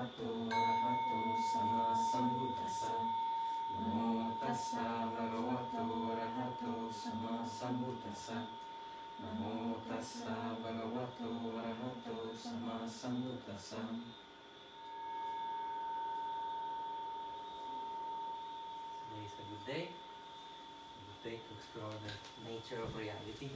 arahato arahato sama sambuddhassa. Namo tassa bhagavato arahato sama sambuddhassa. Namo tassa bhagavato arahato sama sambuddhassa. Today is a good day. A good day to explore the nature of reality.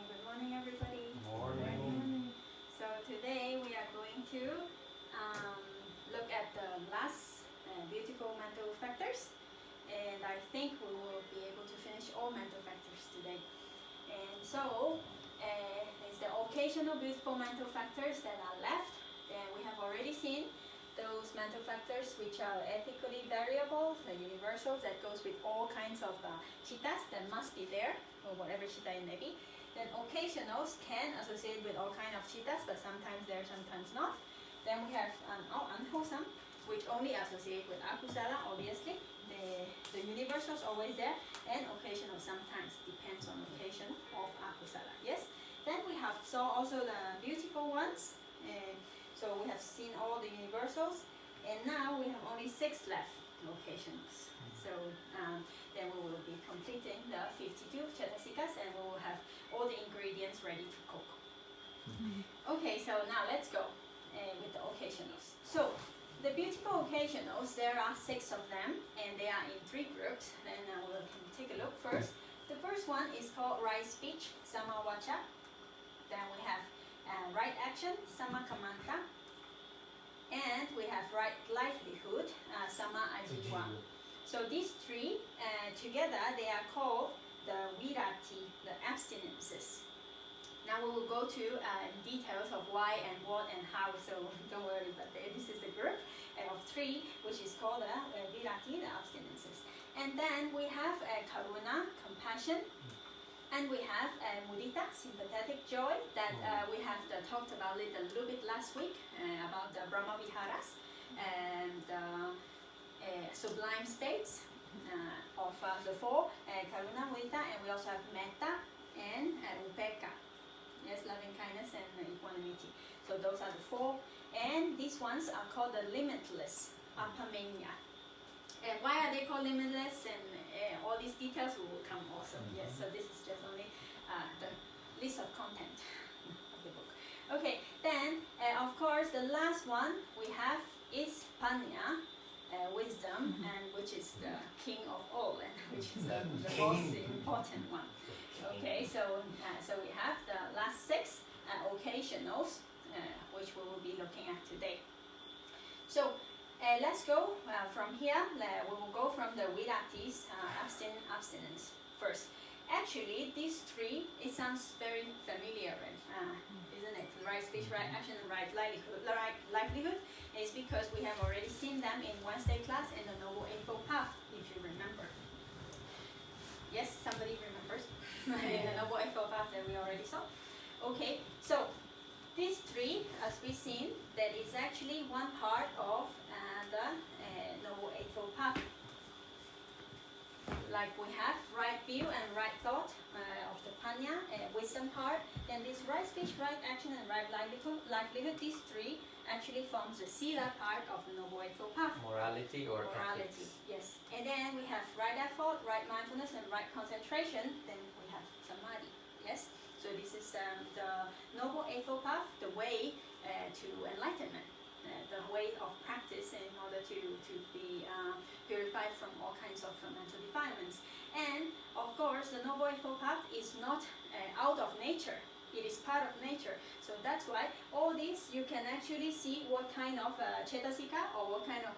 Good morning, everybody. Morning. So today we are going to look at the last beautiful mental factors, and I think we will be able to finish all mental factors today. And so it's the occasional beautiful mental factors that are left. And we have already seen those mental factors which are ethically variable, the universals that goes with all kinds of citas that must be there, or whatever citta it may be. Then occasionals can associate with all kinds of citas, but sometimes there, sometimes not. Then we have unwholesome, which only associate with akusala, obviously. The universals always there, and occasional sometimes depends on occasion of akusala. Yes. Then we have saw also the beautiful ones. So we have seen all the universals, and now we have only 6 left occasionals. So then we will be completing the 52 cetasikas, and we will have all the ingredients ready to cook. Okay, so now let's go with the occasionals. So the beautiful occasionals, there are 6 of them, and they are in 3 groups. Then we can take a look first. The first one is called right speech, samavacha. Then we have right action, samakamanta. And we have right livelihood, sama ajiwa. So these 3 together, they are called the virati, the abstinences. Now we will go to details of why and what and how, so don't worry, but this is the group of 3, which is called the virati, the abstinences. And then we have karuna, compassion, and we have mudita, sympathetic joy, that we have talked about it a little bit last week, about the Brahma Viharas and sublime states of the 4, karuna, mudita, and we also have metta and upekkha. Yes, loving kindness and equanimity. So those are the 4. And these ones are called the limitless, apamenya. And why are they called limitless? And all these details will come also. Yes, so this is just only the list of content of the book. Okay, then of course the last one we have is panya, wisdom, and which is the king of all, and which is the most important one. Okay, so we have the last 6 occasionals, which we will be looking at today. So let's go from here. We will go from the viratis, abstinence first. Actually, these 3, it sounds very familiar, isn't it? Right speech, right action, and right livelihood is because we have already seen them in Wednesday class in the Noble Eightfold Path, if you remember. Yes, somebody remembers in the Noble Eightfold Path that we already saw. Okay, so these 3, as we've seen, that is actually one part of the Noble Eightfold Path. Like we have right view and right thought of the panya, wisdom part. Then this right speech, right action, and right livelihood, these 3 actually forms the sila part of the Noble Eightfold Path. Morality or morality, ethics. yes. And then we have right effort, right mindfulness, and right concentration. Then we have samadhi, yes. So this is the Noble Eightfold Path, the way to enlightenment, the way of practice in order to be purified from all kinds of mental defilements. And of course, the Noble Eightfold Path is not out of nature. It is part of nature. So that's why all this you can actually see what kind of cetasika or what kind of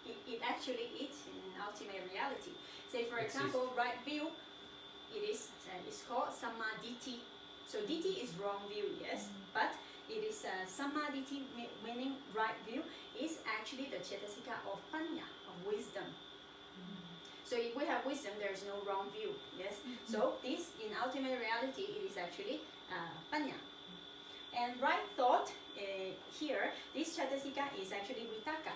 it actually is in ultimate reality. Say for example, right view, it's called samaditi. So diti is wrong view, yes, but it is samaditi, meaning right view, is actually the cetasika of panya, of wisdom. So if we have wisdom, there is no wrong view, yes. So this, in ultimate reality, it is actually panya. And right thought, here, this cetasika is actually vitaka.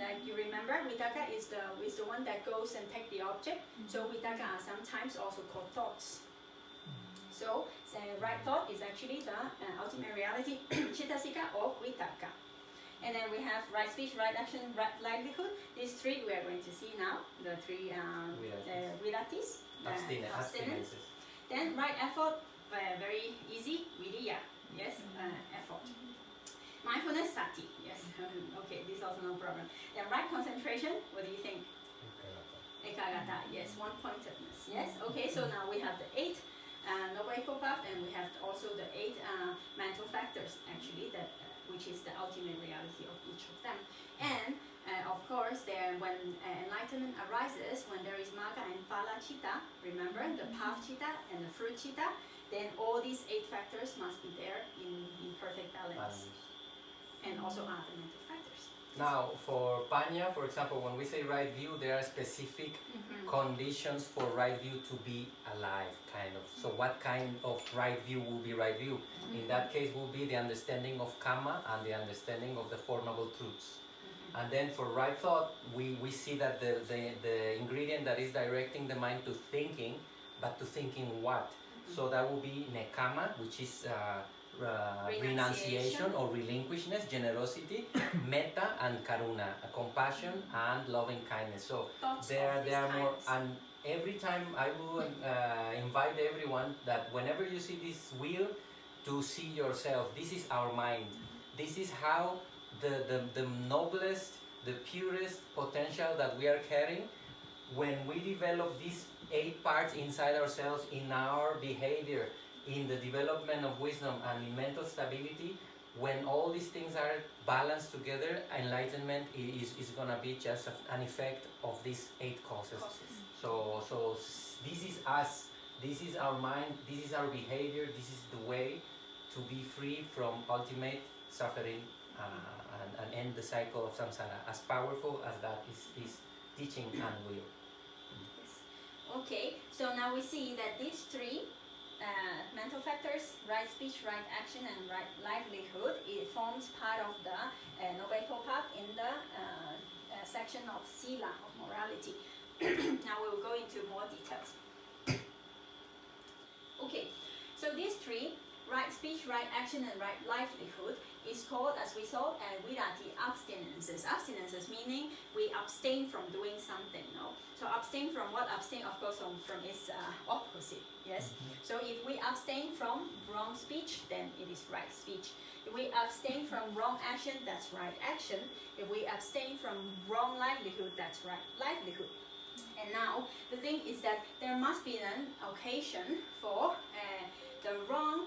Like you remember, Vitaka is the one that goes and take the object. So Vitaka are sometimes also called thoughts. So right thought is actually the ultimate reality, cetasika or Vitaka. And then we have right speech, right action, right livelihood. These three we are going to see now. The three vilatis, abstinences. Then right effort, very easy, viriya, yes, effort. Mindfulness, sati, yes. Okay, this also no problem. Then right concentration, what do you think? Ekagata, yes, one-pointedness, yes. Okay, so now we have the 8 Noble Eightfold Path, and we have also the 8 mental factors, actually, that which is the ultimate reality of each of them. And of course, when enlightenment arises, when there is Magga and Phala Chitta, remember the path chitta and the fruit chitta, then all these 8 factors must be there in perfect balance. And also other mental factors. Now, for Panya, for example, when we say right view, there are specific conditions for right view to be alive, kind of. So what kind of right view will be right view? In that case will be the understanding of karma and the understanding of the Four Noble Truths. And then for right thought, we see that the ingredient that is directing the mind to thinking, but to thinking what? So that will be nekama, which is renunciation or relinquishedness, generosity, metta and karuna, compassion and loving kindness. So there are more, and every time I will invite everyone that whenever you see this wheel, to see yourself, this is our mind. This is how the noblest, the purest potential that we are carrying, when we develop these 8 parts inside ourselves, in our behavior, in the development of wisdom and in mental stability, when all these things are balanced together, enlightenment is going to be just an effect of these 8 causes. So this is us, this is our mind, this is our behavior, this is the way to be free from ultimate suffering and end the cycle of samsara, as powerful as that is teaching and will. Yes. Okay, so now we see that these 3 mental factors, right speech, right action, and right livelihood, it forms part of the Noble Eightfold Path in the section of sila, of morality. Now we will go into more details. Okay, so these 3, right speech, right action, and right livelihood, is called, as we saw, virati, abstinences. Abstinences meaning we abstain from doing something, no? So abstain from what? Abstain, of course, from its opposite, yes? So if we abstain from wrong speech, then it is right speech. If we abstain from wrong action, that's right action. If we abstain from wrong livelihood, that's right livelihood. And now, the thing is that there must be an occasion for the wrong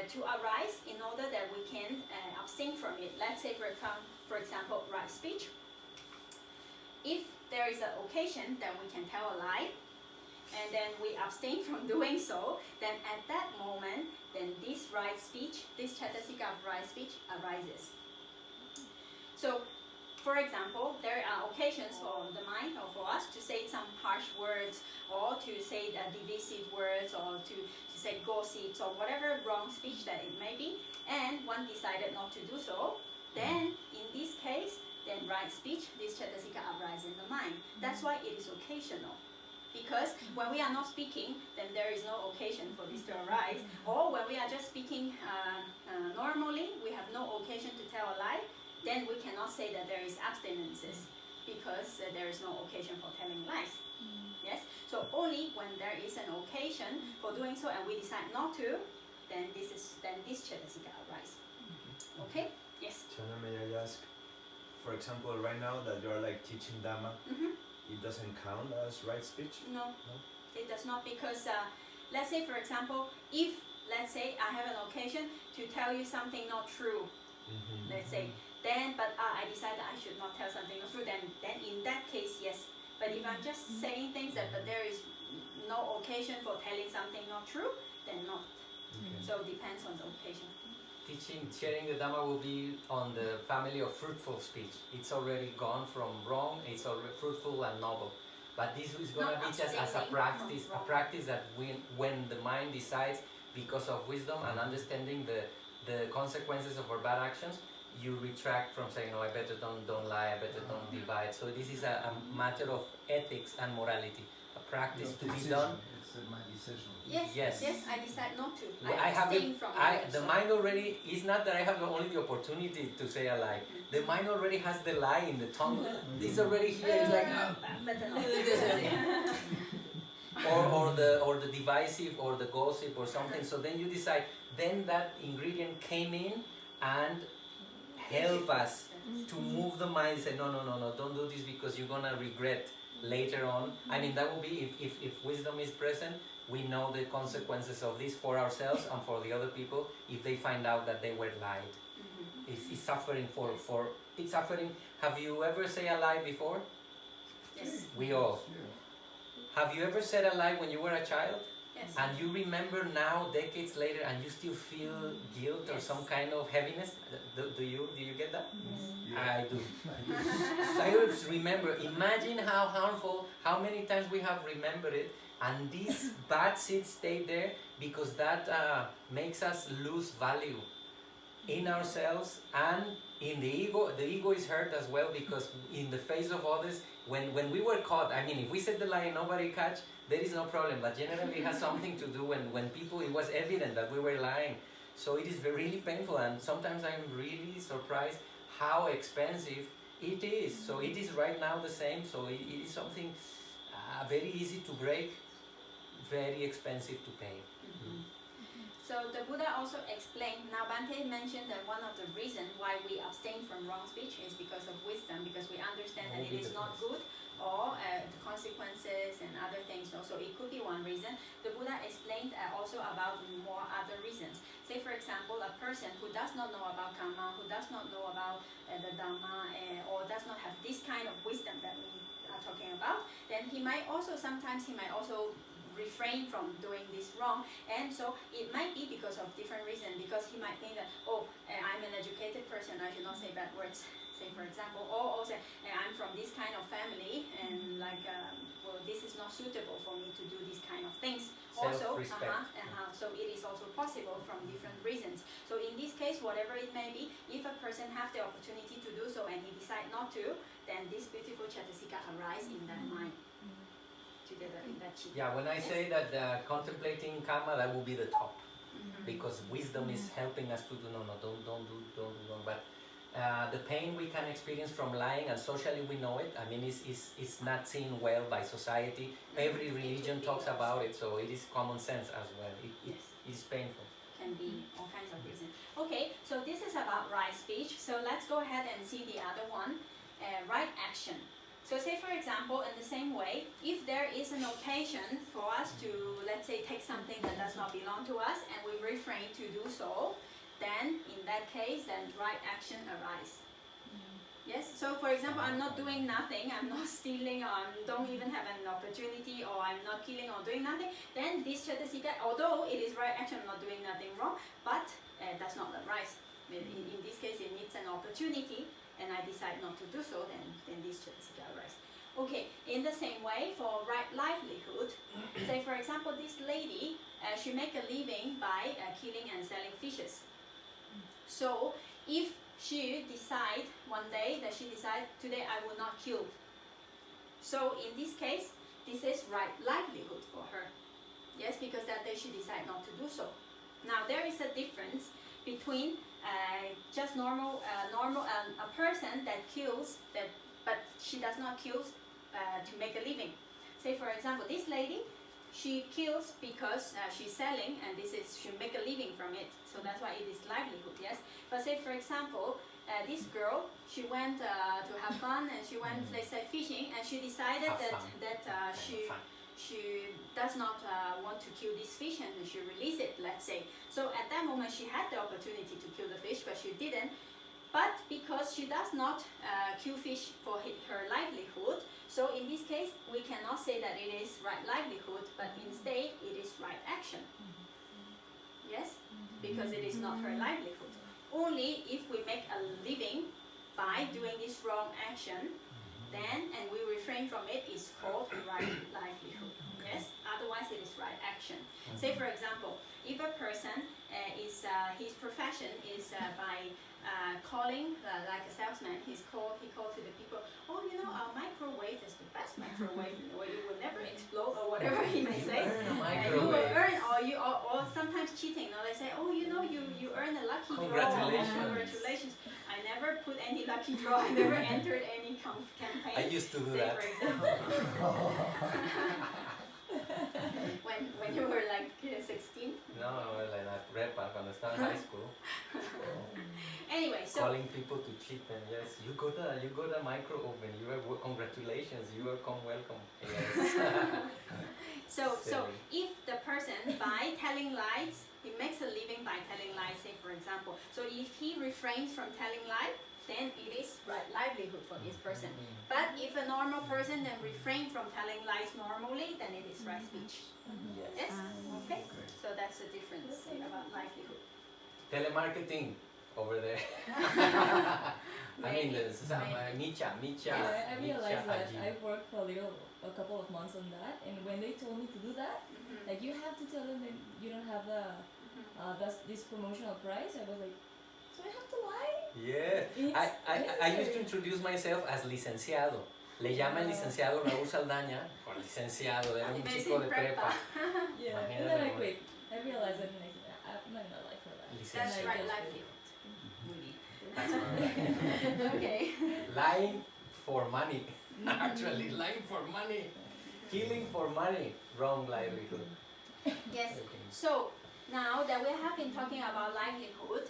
to arise in order that we can abstain from it. Let's say, for example, right speech. If there is an occasion that we can tell a lie, and then we abstain from doing so, then at that moment, then this right speech, this cetasika of right speech arises. So, for example, there are occasions for the mind or for us to say some harsh words, or to say divisive words, or to say gossips, or whatever wrong speech that it may be, and one decided not to do so. Then, in this case, then right speech, this cetasika arises in the mind. That's why it is occasional. Because when we are not speaking, then there is no occasion for this to arise. Or when we are just speaking normally, we have no occasion to tell a lie, then we cannot say that there is abstinences, because there is no occasion for telling lies. Yes? So only when there is an occasion for doing so and we decide not to, then this cetasika arises. Okay? Yes? Chana, may I ask, for example, right now that you are like teaching Dhamma, it doesn't count as right speech? No, it does not, because let's say, for example, if, let's say, I have an occasion to tell you something not true, let's say, then, but I decided I should not tell something not true, then in that case, yes. But if I'm just saying things but there is no occasion for telling something not true, then not. So it depends on the occasion. Sharing the Dhamma will be on the family of fruitful speech. It's already gone from wrong, it's already fruitful and noble. But this is going to be just as a practice that when the mind decides, because of wisdom and understanding the consequences of our bad actions, you retract from saying, no, I better don't lie, I better don't divide. So this is a matter of ethics and morality, a practice to be done. It's my decision. Yes, I decide not to. Well, I abstain from it. the mind already, it's not that I have only the opportunity to say a lie. The mind already has the lie in the tongue. It's already here. It's like, Better not. or the divisive or the gossip or something. So then you decide. Then that ingredient came in and help us to move the mind. Say no, don't do this because you're gonna regret later on. I mean, that will be if wisdom is present. We know the consequences of this for ourselves and for the other people if they find out that they were lied. It's suffering for it's suffering. Have you ever said a lie before? Yes. We all. Have you ever said a lie when you were a child? Yes. And you remember now, decades later, and you still feel guilt or some kind of heaviness? Do you get that? Yes. I do. So I always remember, imagine how harmful, how many times we have remembered it, and these bad seeds stay there because that makes us lose value in ourselves and in the ego. The ego is hurt as well because in the face of others, when we were caught, I mean, if we said the lie and nobody catch, there is no problem, but generally it has something to do when people, it was evident that we were lying. So it is really painful, and sometimes I'm really surprised how expensive it is. So it is right now the same, so it is something very easy to break, very expensive to pay. So the Buddha also explained, now Bhante mentioned that one of the reasons why we abstain from wrong speech is because of wisdom, because we understand that it is not good, or the consequences and other things. Also, it could be one reason. The Buddha explained also about more other reasons. Say, for example, a person who does not know about karma, who does not know about the Dhamma, or does not have this kind of wisdom that we are talking about, then sometimes he might also refrain from doing this wrong, and so it might be because of different reasons, because he might think that, I'm an educated person, I should not say bad words, say for example, or also I'm from this kind of family, and this is not suitable for me to do these kind of things. Also, so it is also possible from different reasons. So in this case, whatever it may be, if a person have the opportunity to do so and he decide not to, then this beautiful cetasika arise in that mind. Together in that chitta. Yeah, when I say that contemplating karma, that will be the top, because wisdom is helping us to do don't do wrong. But the pain we can experience from lying, and socially we know it. I mean, it's not seen well by society. Every religion talks about it, so it is common sense as well. It is painful. Can be all kinds of reasons. Okay, so this is about right speech. So let's go ahead and see the other one, right action. So say for example, in the same way, if there is an occasion for us to, let's say, take something that does not belong to us and we refrain to do so, then in that case, then right action arise. Yes, so for example, I'm not doing nothing, I'm not stealing, or I don't even have an opportunity, or I'm not killing or doing nothing, then this cetasika, although it is right action, I'm not doing nothing wrong, but does not arise. In this case, it needs an opportunity, and I decide not to do so, then this cetasika arises. Okay, in the same way, for right livelihood, say for example, this lady, she make a living by killing and selling fishes. So, if she decide one day that she decide today I will not kill. So in this case, this is right livelihood for her. Yes, because that day she decide not to do so. Now there is a difference between just normal a person that kills but she does not kill to make a living. Say for example, this lady, she kills because she's selling, and she make a living from it. So that's why it is livelihood, yes. But say for example, this girl, she went to have fun, and she went, let's say, fishing, and she decided that she does not want to kill this fish, and she release it, let's say. So at that moment she had the opportunity to kill the fish, but she didn't. But because she does not kill fish for her livelihood, so in this case we cannot say that it is right livelihood, but instead it is right action. Yes, because it is not her livelihood. Only if we make a living by doing this wrong action, then, and we refrain from it, is called right livelihood. Yes, otherwise it is right action. Say for example, if a person is his profession is by calling like a salesman, he called to the people, oh, you know, our microwave is the best microwave, or it will never explode, or whatever he may say. You will earn, or sometimes cheating. You know, they say, oh, you know, you earn a lucky draw. Congratulations. I never put any lucky draw. I never entered any campaign. I used to do that. For example. when you were like 16? No, like that prepa, cuando estaba in high school. Anyway, so calling people to cheat them. Yes, you got a micro oven. You are congratulations. You are welcome. Yes. so if the person by telling lies, he makes a living by telling lies. Say for example, so if he refrains from telling lies, then it is livelihood for this person. But if a normal person then refrain from telling lies normally, then it is right speech. Yes? Okay? So that's the difference about livelihood. Telemarketing over there. I mean, Micha. Yeah, I realized that I worked for a couple of months on that, and when they told me to do that, like you have to tell them that you don't have this promotional price, I was like, so I have to lie? Yeah, I used to introduce myself as licenciado. Le llaman licenciado Raúl Saldaña, por licenciado, era un chico de prepa. Yeah, and then I quit. I realized that I'm not gonna lie for that. That's right, livelihood. That's right. Okay. Lying for money. Actually, lying for money. Killing for money. Wrong livelihood. Yes. So now that we have been talking about livelihood,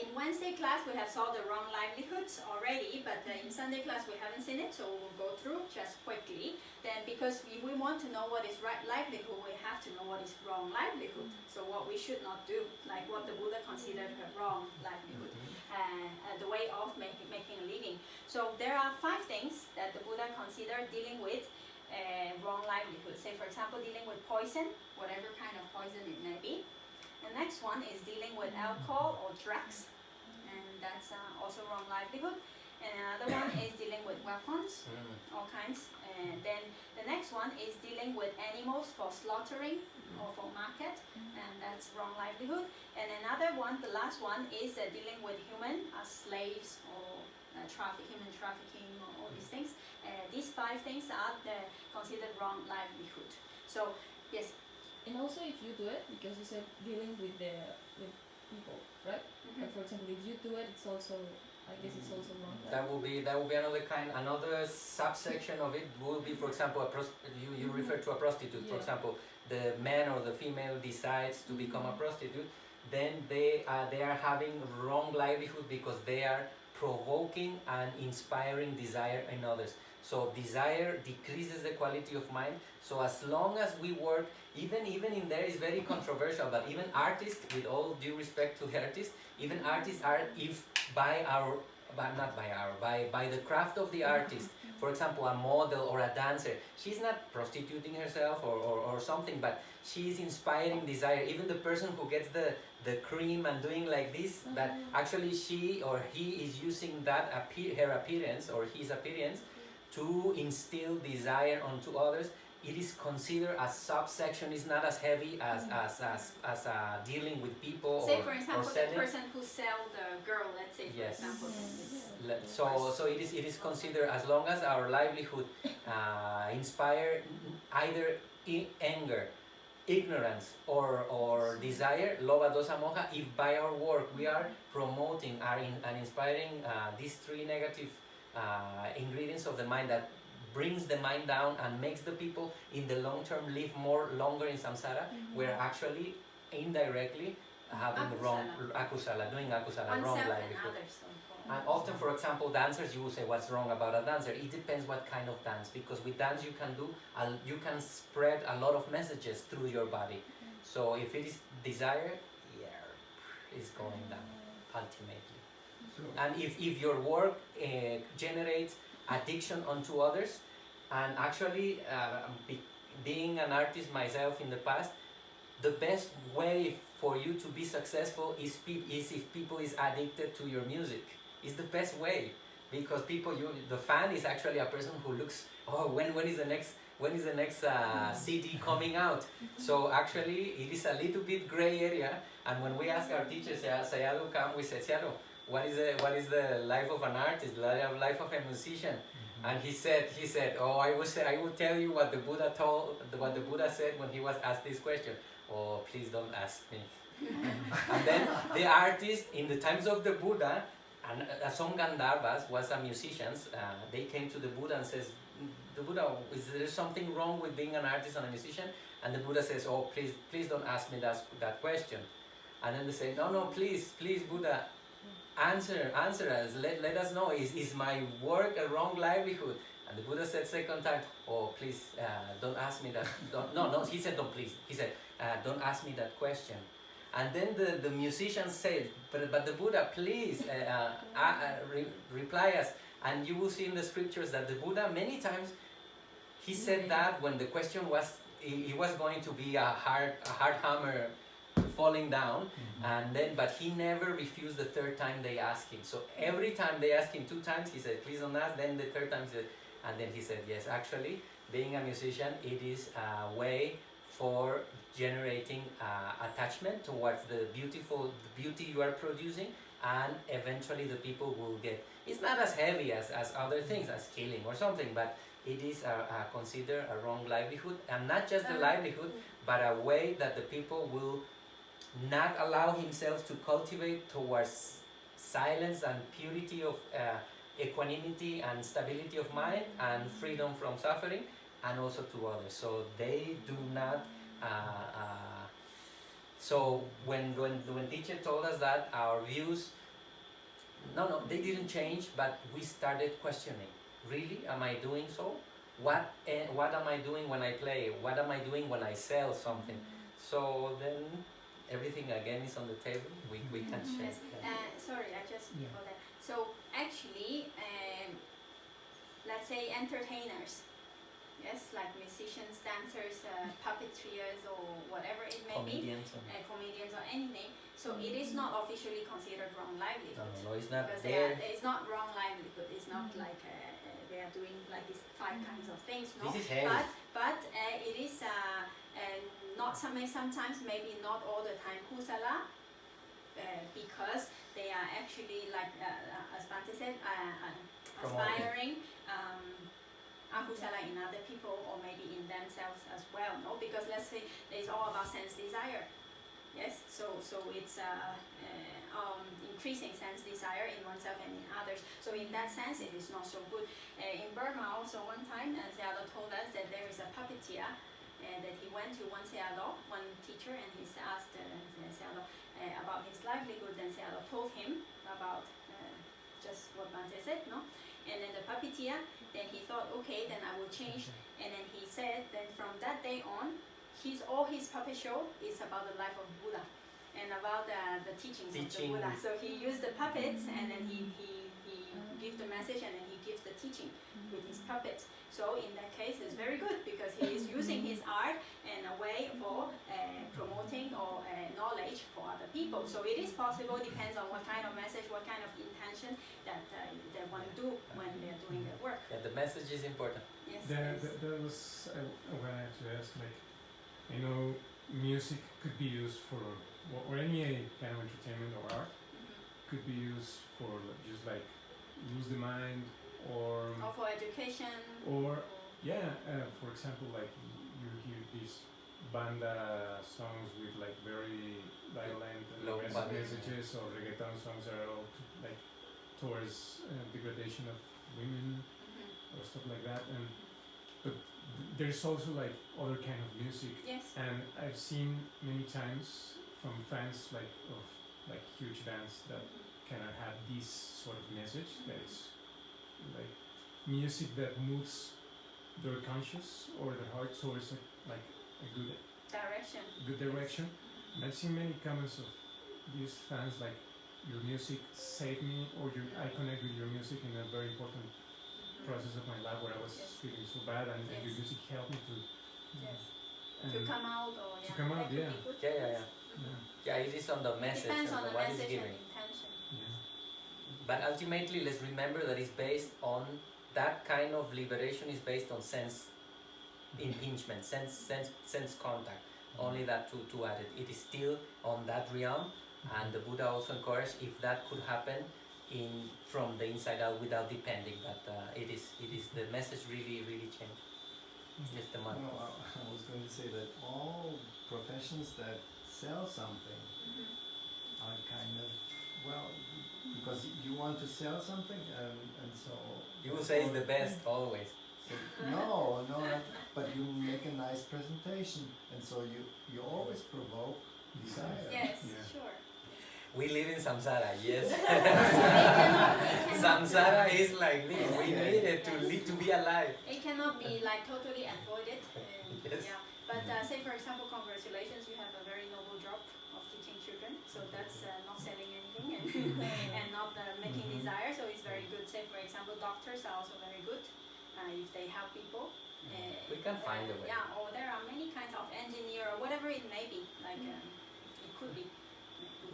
in Wednesday class we have saw the wrong livelihoods already, but in Sunday class we haven't seen it, so we'll go through just quickly. Then because if we want to know what is right livelihood, we have to know what is wrong livelihood. So what we should not do, like what the Buddha considered a wrong livelihood, the way of making a living. So there are 5 things that the Buddha considered dealing with wrong livelihood. Say for example, dealing with poison, whatever kind of poison it may be. The next one is dealing with alcohol or drugs, and that's also wrong livelihood. And another one is dealing with weapons, all kinds. And then the next one is dealing with animals for slaughtering or for market, and that's wrong livelihood. And another one, the last one, is dealing with human as slaves or human trafficking or all these things. These 5 things are considered wrong livelihood. So yes. And also if you do it, because you said dealing with people, right? Like for example, if you do it, it's also, I guess it's also wrong. Right? That will be another subsection of it will be, for example, you refer to a prostitute. For example, the man or the female decides to become a prostitute, then they are having wrong livelihood because they are provoking and inspiring desire in others. So desire decreases the quality of mind. So as long as we work, even in there is very controversial, but even artists, with all due respect to the artists, even artists are, if by the craft of the artist, for example, a model or a dancer, she's not prostituting herself or something, but she is inspiring desire. Even the person who gets the cream and doing like this, that actually she or he is using that her appearance or his appearance to instill desire onto others. It is considered a subsection. It's not as heavy as dealing with people. Say for example, or selling. The person who sells the girl, let's say for example. So it is considered, as long as our livelihood inspire either anger, ignorance, or desire, loba dosa moha. If by our work we are promoting and inspiring these 3 negative ingredients of the mind that brings the mind down and makes the people in the long term live longer in samsara, we're actually indirectly having wrong akusala, doing akusala, wrong livelihood. And often, for example, dancers, you will say, what's wrong about a dancer? It depends what kind of dance, because with dance you can spread a lot of messages through your body. So if it is desire, it's going down ultimately. And if your work generates addiction onto others, and actually being an artist myself in the past, the best way for you to be successful is if people is addicted to your music. It's the best way, because the fan is actually a person who looks, oh, when is the next when is the next CD coming out? So actually, it is a little bit gray area. And when we ask our teachers, Sayado come, we say, Sayado, what is the life of an artist, the life of a musician? And he said, oh, I will tell you what the Buddha said when he was asked this question. Oh, please don't ask me. And then the artist in the times of the Buddha, and some Gandharvas was a musicians. They came to the Buddha and says, the Buddha, is there something wrong with being an artist and a musician? And the Buddha says, oh, please don't ask me that question. And then they say, no, please, Buddha, answer us, let us know, is my work a wrong livelihood? And the Buddha said second time, oh, please, don't ask me that, no, he said, don't please, he said, don't ask me that question. And then the musician said, but the Buddha, please, reply us. And you will see in the scriptures that the Buddha, many times, he said that when the question was, it was going to be a hard hammer falling down, and then, but he never refused the third time they asked him. So every time they asked him 2 times, he said, please don't ask. Then the third time, he said, and then he said, yes, actually, being a musician, it is a way for generating attachment towards the beauty you are producing, and eventually the people will get, it's not as heavy as other things, as killing or something, but it is considered a wrong livelihood, and not just the livelihood, but a way that the people will not allow himself to cultivate towards silence and purity of equanimity and stability of mind and freedom from suffering, and also to others. So they do not. So when teacher told us that, our views, no, they didn't change, but we started questioning. Really, am I doing so? What am I doing when I play? What am I doing when I sell something? So then everything again is on the table. We can change. Sorry, I just before that. So actually, let's say entertainers, yes, like musicians, dancers, puppeteers, or whatever it may Comedians be, comedians or anything. So it is not officially considered wrong livelihood. No, it's not because there. it's not wrong livelihood. It's not like they are doing like these 5 kinds of things. No, This is heavy. but it is not sometimes maybe not all the time kusala, because they are actually like as Bante said, aspiring akusala in other people or maybe in themselves as well. No, because let's say it's all about sense desire. Yes, so it's increasing sense desire in oneself and in others. So in that sense, it is not so good. In Burma also one time, Sayadaw told us that there is a puppeteer that he went to one teacher, and he asked Sayadaw about his livelihood. Then Sayadaw told him about just what Bante said, no? And then the puppeteer, then he thought, okay, then I will change. And then he said, then from that day on, all his puppet show is about the life of Buddha and about the teachings of the Buddha. So he used the puppets, and then he gives the message, and then he gives the teaching with his puppets. So in that case, it's very good because he is using his art in a way for promoting or knowledge for other people. So it is possible, depends on what kind of message, what kind of intention that they want to do when they're doing their work. Yeah, the message is important. Yes. There was when I actually asked, like, I know music could be used for, or any kind of entertainment or art could be used for just like lose the mind, or for education. Or for example, like you hear these banda songs with like very violent and aggressive messages, or reggaeton songs are all like towards degradation of women or stuff like that. And but there's also like other kind of music. Yes. And I've seen many times from fans like of like huge bands that kind of have this sort of message that is like music that moves their conscious or their heart towards like a good direction. And I've seen many comments of these fans like, your music saved me, or I connect with your music in a very important process of my life where I was feeling so bad, and your music helped me to come out, or to come out, yeah. Yeah, it is on the message. Depends on the what message is given. and intention. But ultimately, let's remember that it's based on, that kind of liberation is based on sense impingement, sense contact. Only that two added. It is still on that realm, and the Buddha also encouraged if that could happen from the inside out without depending. But it is the message really changed. It's the man. No, I was going to say that all professions that sell something are kind of, well, because you want to sell something, and so You will say it's the best always. so, no, but you make a nice presentation, and so you always provoke desire. Yes, Yeah. sure. We live in samsara, yes. They cannot Samsara is like this. We Okay. need it to be alive. It cannot be like totally avoided. Yes. Yeah. But say for example, congratulations, you have a very noble job of teaching children. So that's not selling anything and not making desire. So it's very good. Say for example, doctors are also very good if they help people. We can find a way. Yeah. Or there are many kinds of engineer or whatever it may be. Like it could be.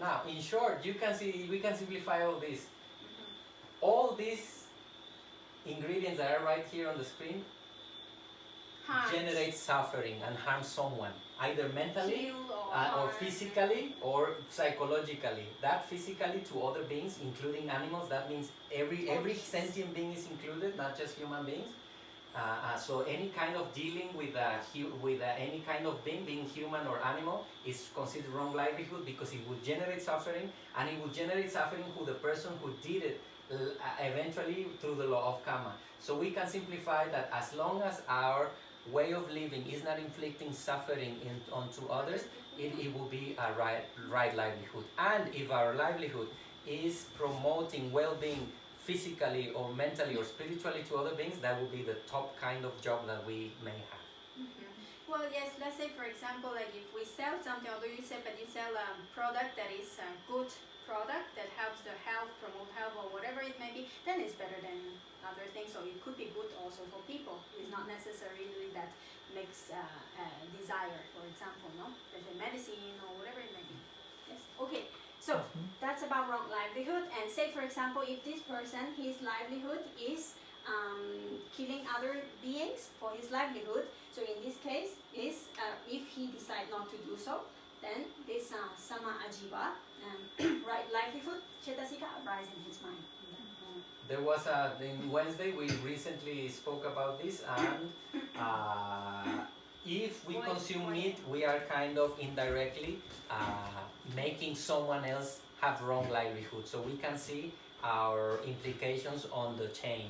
Now, in short, we can simplify all this. Mhm. All these ingredients that are right here on the screen Harms. generate suffering and harm someone, either mentally Kill or, or harm. physically or psychologically. That physically to other beings, including animals, that means every sentient being is included, not just human beings. So any kind of dealing with any kind of being human or animal, is considered wrong livelihood because it will generate suffering, and it will generate suffering to the person who did it eventually through the law of karma. So we can simplify that as long as our way of living is not inflicting suffering onto others, it will be a right livelihood. And if our livelihood is promoting well-being physically or mentally or spiritually to other beings, that would be the top kind of job that we may have. Well, yes, let's say for example, like if we sell something, although you said, but you sell a product that is a good product that helps the health, promote health or whatever it may be, then it's better than other things. So it could be good also for people. It's not necessarily that makes desire, for example, no? There's a medicine or whatever it may be. Yes, okay. So that's about wrong livelihood. And say for example, if this person, his livelihood is killing other beings for his livelihood, so in this case is if he decide not to do so, then this sama ajiva, right livelihood, cetasika, arise in his mind. There was in Wednesday we recently spoke about this, and if we consume meat, we are kind of indirectly making someone else have wrong livelihood. So we can see our implications on the chain.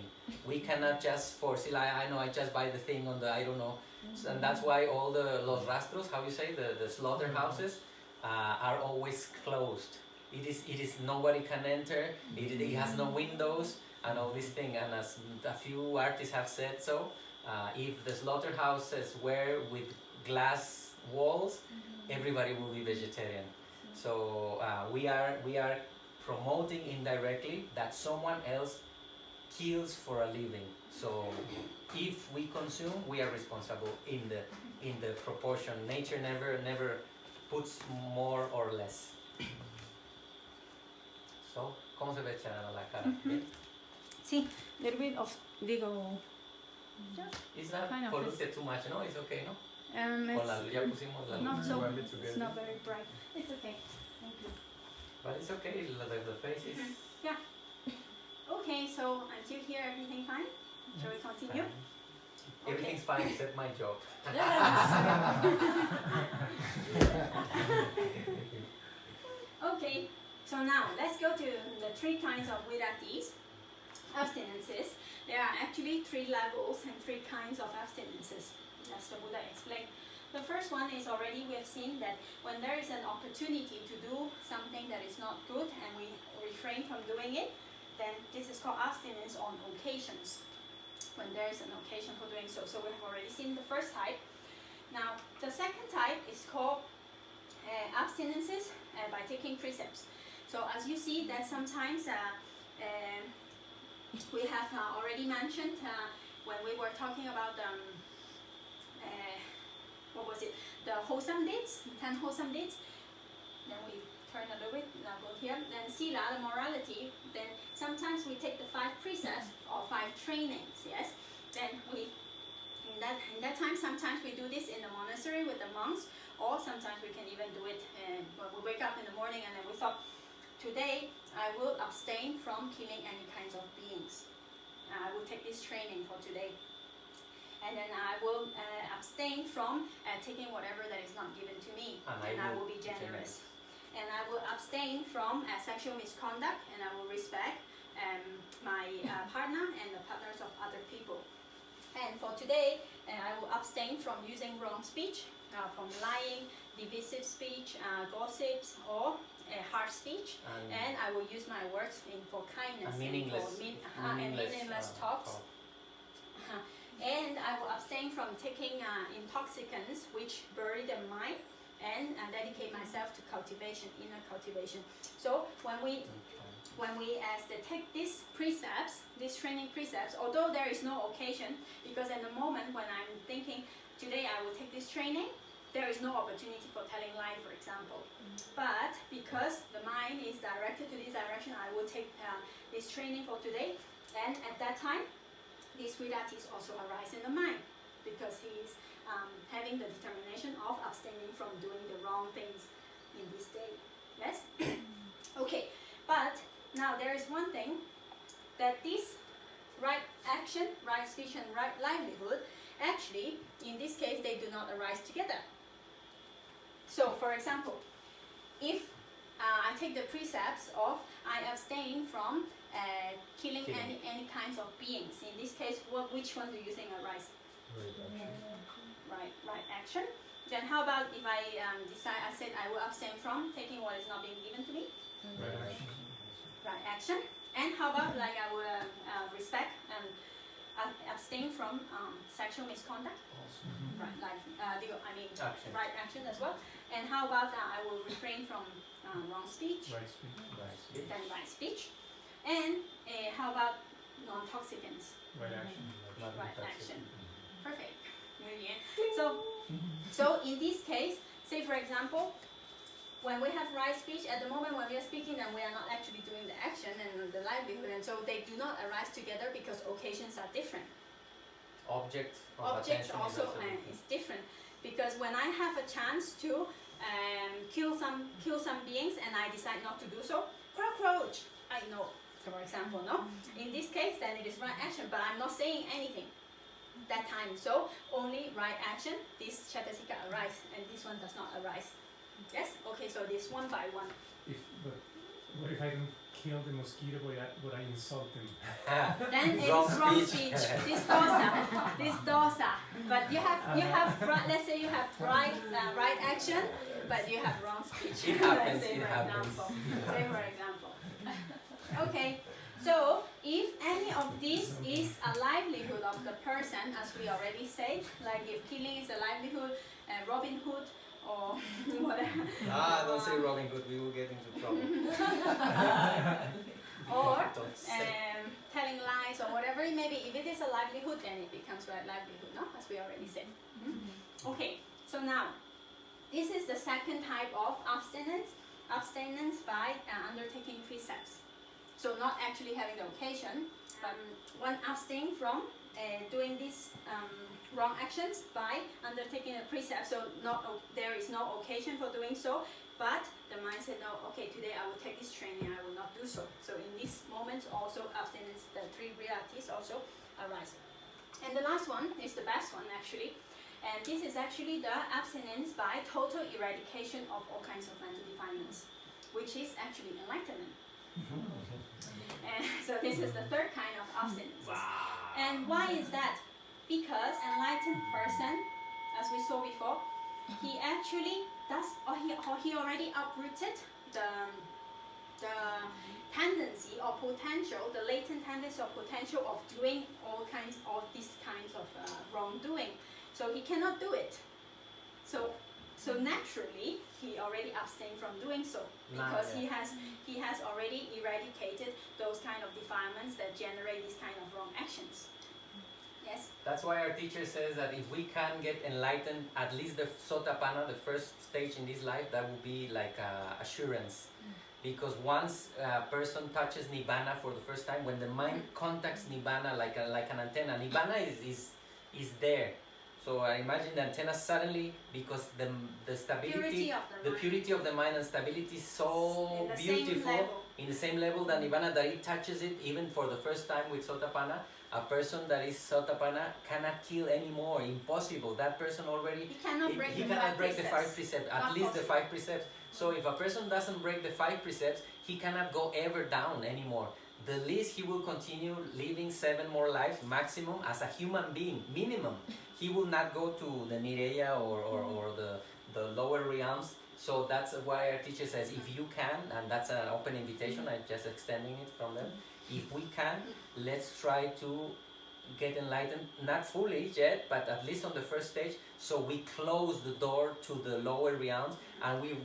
We cannot just foresee, like, I know I just buy the thing on the, I don't know. And that's why all the los rastros, how you say, the slaughterhouses are always closed. It is nobody can enter, it has no windows and all this thing. And as a few artists have said so, if the slaughterhouses were with glass walls, everybody will be vegetarian. So we are promoting indirectly that someone else kills for a living. So if we consume, we are responsible in the proportion. Nature never puts more or less. So, ¿cómo se ve echada la cara? ¿Bien? Sí, a little bit of digo. It's not Kind of polluted too much, no? It's okay, no? Con la luz, ya pusimos la luz. Not so. You want me to get It's not very bright. It's okay. Thank you. But it's okay, the face is Yeah. Okay, so until here, everything fine? Shall we continue? fine. Everything's fine except my job. Okay, so now let's go to the three kinds of viratis, abstinences. There are actually three levels and three kinds of abstinences, as the Buddha explained. The first one is already we have seen that when there is an opportunity to do something that is not good and we refrain from doing it, then this is called abstinence on occasions, when there is an occasion for doing so. So we have already seen the first type. Now the second type is called abstinences by taking precepts. So as you see that sometimes we have already mentioned when we were talking about what was it? The wholesome deeds, 10 wholesome deeds. Then we turn a little bit, now go here. Then sila, the morality. Then sometimes we take the 5 precepts or 5 trainings, yes. Then we, in in that time, sometimes we do this in the monastery with the monks, or sometimes we can even do it when we wake up in the morning and then we thought, today I will abstain from killing any kinds of beings. I will take this training for today. And then I will abstain from taking whatever that is not given to me, and I will be generous. And I will abstain from sexual misconduct, and I will respect my partner and the partners of other people. And for today, I will abstain from using wrong speech, from lying, divisive speech, gossips, or harsh speech. And I will use my words for kindness and meaningless talks. And I will abstain from taking intoxicants which bury the mind, and dedicate myself to cultivation, inner cultivation. So when we take these precepts, these training precepts, although there is no occasion, because at the moment when I'm thinking, today I will take this training, there is no opportunity for telling lie, for example. But because the mind is directed to this direction, I will take this training for today, and at that time, these vidatis also arise in the mind, because he is having the determination of abstaining from doing the wrong things in this day. Yes? Okay, but now there is one thing, that this right action, right speech, and right livelihood, actually, in this case, they do not arise together. So, for example, if I take the precepts of I abstain from killing any kinds of beings. In this case, which one do you think arise? Right action. Then how about if I decide, I said I will abstain from taking what is not being given to me? Right action. And how about like I will respect and abstain from sexual misconduct? Right, like action. Right action as well. And how about I will refrain from wrong speech? Right speech. Then right speech. And how about non-toxicants? Right action. Right action. Perfect. Really. So in this case, say for example, when we have right speech, at the moment when we are speaking, then we are not actually doing the action and the livelihood, and so they do not arise together because occasions are different. Objects Also is different, because when I have a chance to kill some beings and I decide not to do so, cockroach, I know, for example, no? In this case, then it is right action, but I'm not saying anything that time. So only right action, this cetasika arise, and this one does not arise. Yes? Okay, so this one by one. But what if I don't kill the mosquito, but I insult him? Then it is wrong speech. This dosa. But you have let's say you have right action, but you have wrong speech. Let's say for example. Okay. So if any of this is a livelihood of the person, as we already said, like if killing is a livelihood, Robin Hood or whatever. Don't say Robin Hood, we will get into trouble. Or telling lies or whatever it may be. If it is a livelihood, then it becomes right livelihood, no? As we already said. Okay, so now this is the second type of abstinence by undertaking precepts. So not actually having the occasion, but one abstain from doing these wrong actions by undertaking a precept. So there is no occasion for doing so, but the mind said, no, okay, today I will take this training, I will not do so. So in these moments also abstinence, the three realities also arise. And the last one is the best one actually. And this is actually the abstinence by total eradication of all kinds of mental defilements, which is actually enlightenment. And so this is the third kind of abstinence. Wow. And why is that? Because enlightened person, as we saw before, he actually does, or he already uprooted the tendency or potential, the latent tendency or potential of doing all these kinds of wrongdoing. So he cannot do it. So naturally, he already abstained from doing so, because he has already eradicated those kind of defilements that generate these kind of wrong actions. Yes. That's why our teacher says that if we can get enlightened, at least the sotapanna, the first stage in this life, that will be like assurance. Because once a person touches nibbana for the first time, when the mind contacts nibbana like an antenna, nibbana is there. So I imagine the antenna suddenly, because the stability, Purity of the mind. mind and stability is so In the beautiful, same level. in the same level that Nibbana, that it touches it even for the first time with Sotapanna. A person that is Sotapanna cannot kill anymore, impossible. That person already, He cannot break he the cannot five break the precepts. five precepts, at Not least the possible. 5 precepts. So if a person doesn't break the 5 precepts, he cannot go ever down anymore. The least he will continue living 7 more lives maximum as a human being, minimum. He will not go to the Nireya or the lower realms. So that's why our teacher says, if you can, and that's an open invitation, I'm just extending it from them. If we can, let's try to get enlightened, not fully yet, but at least on the first stage, so we close the door to the lower realms, and we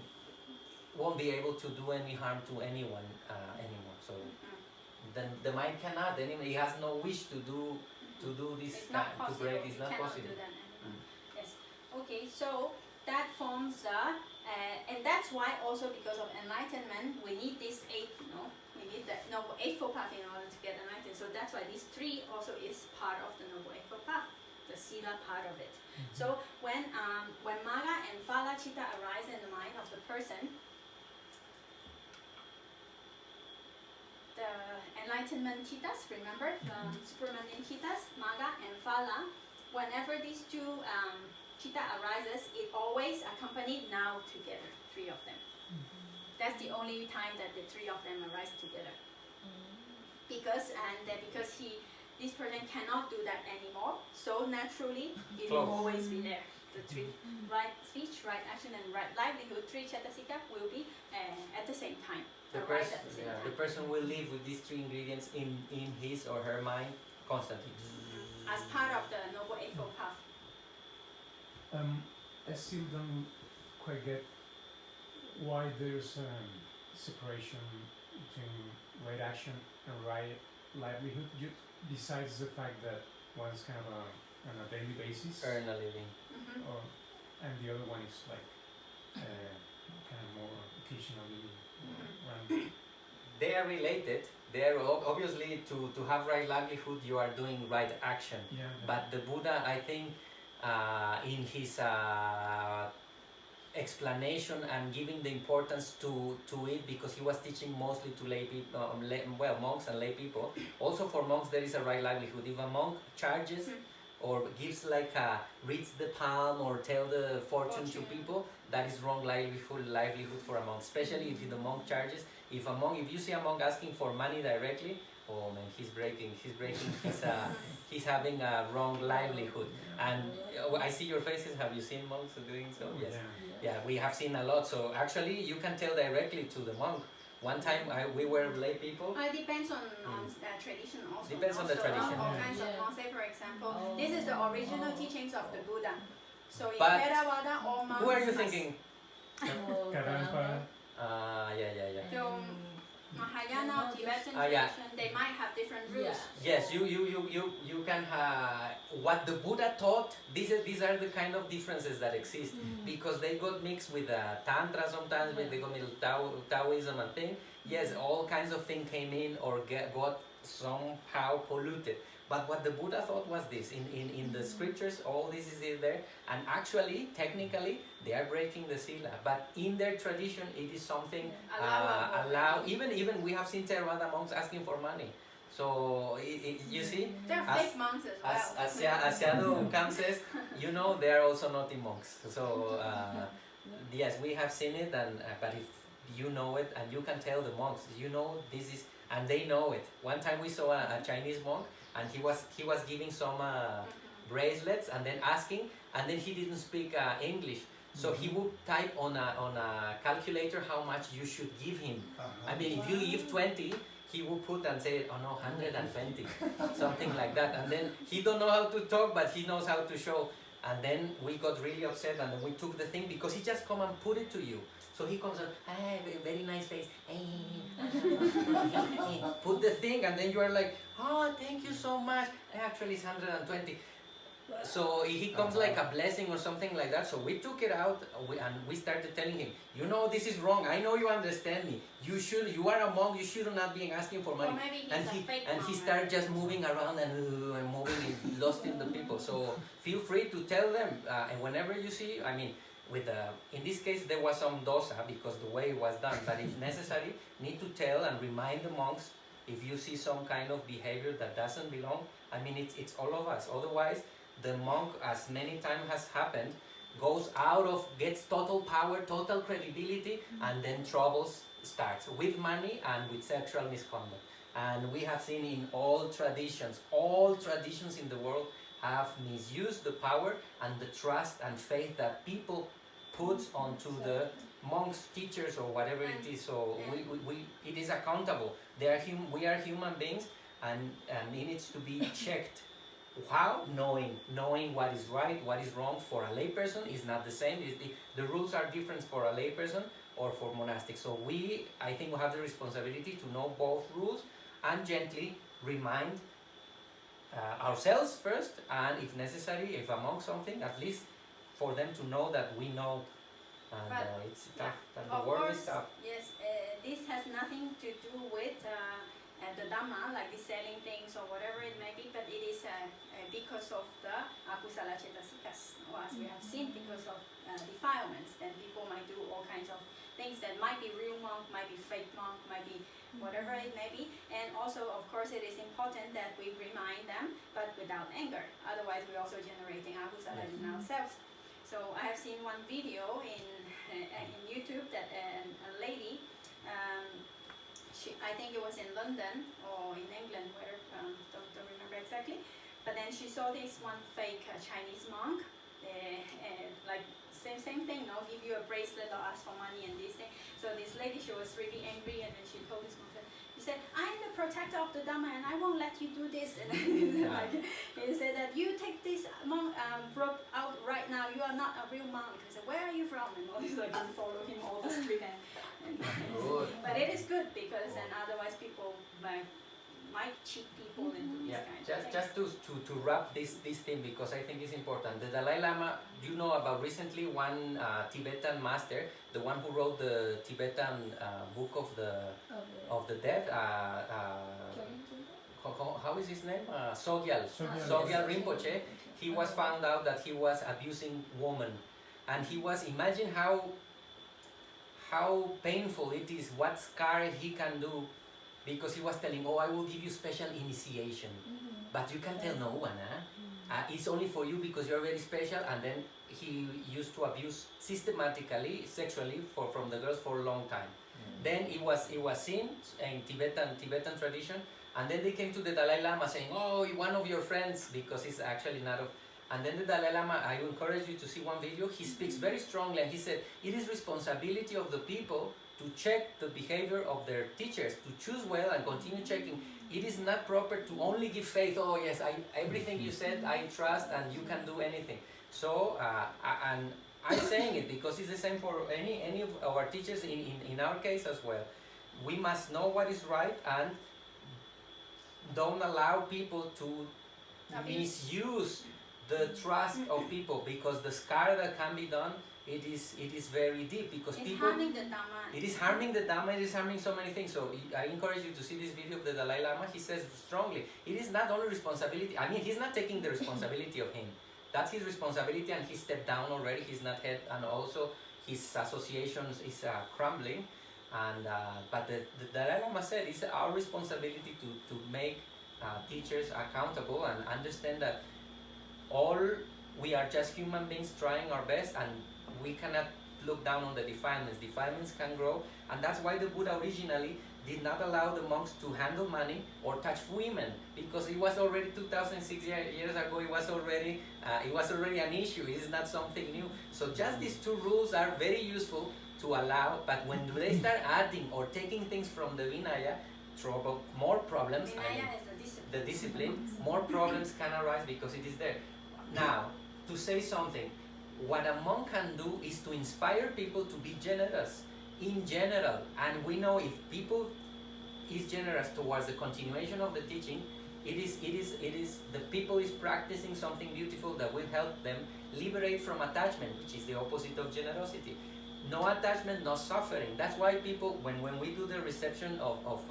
won't be able to do any harm to anyone anymore. So then the mind cannot anymore. He has no wish to do this, It's not to possible. break. It's You not cannot possible. do that anymore. Yes. Okay, so that forms and that's why also because of enlightenment we need this 8, we need the Noble Eightfold Path in order to get enlightened. So that's why these 3 also is part of the Noble Eightfold Path, the Sila part of it. So when Maga and Phala Chitta arise in the mind of the person, the enlightenment chittas, remember the supermundane chittas, Maga and Phala, whenever these 2 chitta arises, it always accompanied now together, 3 of them. That's the only time that the 3 of them arise together. Because this person cannot do that anymore, so naturally it will always be there. The 3 right speech, right action, and right livelihood, 3 cetasika will be at the same time. The person will live with these 3 ingredients in his or her mind constantly. As part of the Noble Eightfold Path. I still don't quite get why there's separation between right action and right livelihood, besides the fact that one's kind of on a daily basis, Earn a living. and the other one is like kind of more occasionally random. They are related. They are obviously to have right livelihood, you are doing right action. Yeah. But the Buddha, I think, in his explanation and giving the importance to it, because he was teaching mostly to lay people, monks and lay people. Also for monks there is a right livelihood. If a monk charges or gives reads the palm or tell the fortune to people, that is wrong livelihood for a monk. Especially if the monk charges. If you see a monk asking for money directly, oh man, he's breaking he's having a wrong livelihood. And I see your faces. Have you seen monks doing so? Yes. Yeah, we have seen a lot. So actually you can tell directly to the monk. One time we were lay people. It depends on tradition also. Depends on the tradition. All kinds of monks. Say for example, this is the original teachings of the Buddha. So in But Theravada, all monks who are you must- thinking? Kadampa. Yeah. So Mahayana or Tibetan yeah. tradition, they might have different rules. Yes, you can what the Buddha taught. These are the kind of differences that exist, because they got mixed with Tantra sometimes, they got with Taoism and thing. Yes, all kinds of things came in or got somehow polluted. But what the Buddha thought was this, in the scriptures, all this is there, and actually, technically, they are breaking the sila. But in their tradition, it is something allowed. Even we have seen Theravada monks asking for money. So you see, They're fake monks as well. as Sadhu Kam says, they are also naughty monks. So yes, we have seen it, and but if you know it and you can tell the monks, this is, and they know it. One time we saw a Chinese monk, and he was giving some bracelets and then asking, and then he didn't speak English, so he would type on a calculator how much you should give him. I mean, if you give 20, he would put and say, oh no, 120, something like that. And then he don't know how to talk, but he knows how to show. And then we got really upset, and then we took the thing, because he just come and put it to you. So he comes and, hey, very nice face, put the thing, and then you are like, oh, thank you so much. Actually, it's 120. So he comes like a blessing or something like that. So we took it out and we started telling him, you know, this is wrong. I know you understand me. You are a monk. You should not be asking for money. Or maybe he's And a fake he monk, started right? just moving around and moving, lost in the people. So feel free to tell them. And whenever you see, I mean, in this case there was some dosa because the way it was done. But if necessary, need to tell and remind the monks if you see some kind of behavior that doesn't belong. I mean, it's all of us. Otherwise, the monk, as many times has happened, gets total power, total credibility, and then troubles starts with money and with sexual misconduct. And we have seen in all traditions in the world have misused the power and the trust and faith that people put onto the monks, teachers, or whatever it is. So it is accountable. We are human beings, and it needs to be checked. How? Knowing what is right, what is wrong for a layperson is not the same. The rules are different for a layperson or for monastic. So I think we have the responsibility to know both rules and gently remind ourselves first, and if necessary, if among something, at least for them to know that we know. And it's tough. That the world is tough. Yes, this has nothing to do with the Dhamma, like the selling things or whatever it may be, but it is because of the akusala cetasikas, or as we have seen, because of defilements. Then people might do all kinds of things that might be real monk, might be fake monk, might be whatever it may be. And also, of course, it is important that we remind them, but without anger. Otherwise, we're also generating akusala in ourselves. So I have seen one video in YouTube that a lady, I think it was in London or in England, where don't remember exactly. But then she saw this one fake Chinese monk, like same thing, no, give you a bracelet or ask for money and this thing. So this lady, she was really angry, and then she told this monk, she said, "I'm the protector of the Dhamma, and I won't let you do this." And then like, he said that you take this monk rope out right now. You are not a real monk. He said, "Where are you from?" And all this, like, you follow him all the street. But it is good, because then otherwise people might cheat people and do this kind of thing. Just to wrap this thing, because I think it's important. The Dalai Lama, you know about recently one Tibetan master, the one who wrote the Tibetan book of the dead. How is his name? Sogyal Rinpoche. He was found out that he was abusing women, and he was, imagine how painful it is, what scar he can do, because he was telling, I will give you special initiation, but you can tell no one, it's only for you because you're very special. And then he used to abuse systematically, sexually, from the girls for a long time. Then it was seen in Tibetan tradition, and then they came to the Dalai Lama saying, one of your friends, because he's actually not of. And then the Dalai Lama, I encourage you to see one video, he speaks very strongly, and he said, it is responsibility of the people to check the behavior of their teachers, to choose well and continue checking. It is not proper to only give faith, yes, everything you said, I trust, and you can do anything. So, and I'm saying it because it's the same for any of our teachers in our case as well. We must know what is right, and don't allow people to misuse the trust of people, because the scar that can be done, it is very deep, because it's people, harming the Dhamma. it is harming the Dhamma, it is harming so many things. So I encourage you to see this video of the Dalai Lama. He says strongly, it is not only responsibility, I mean, he's not taking the responsibility of him. That's his responsibility, and he stepped down already, he's not head, and also his associations is crumbling. And but the Dalai Lama said it's our responsibility to make teachers accountable and understand that we are just human beings trying our best, and we cannot look down on the defilements. Defilements can grow, and that's why the Buddha originally did not allow the monks to handle money or touch women, because it was already 2,006 years ago. It was already an issue. It is not something new. So just these two rules are very useful to allow, but when they start adding or taking things from the Vinaya, more problems. Vinaya is the discipline, more problems can arise because it is there. Now, to say something, what a monk can do is to inspire people to be generous in general. And we know if people is generous towards the continuation of the teaching, It is the people is practicing something beautiful that will help them liberate from attachment, which is the opposite of generosity. No attachment, no suffering. That's why people, when we do the reception of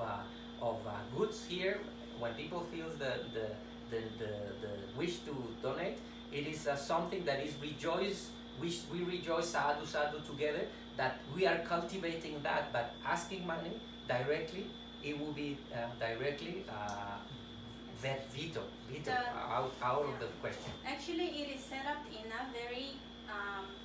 goods here, when people feel the wish to donate, it is something that is rejoice. We rejoice sadhu sadhu together, that we are cultivating that. But asking money directly, it will be directly veto out of the question. Actually, it is set up in a very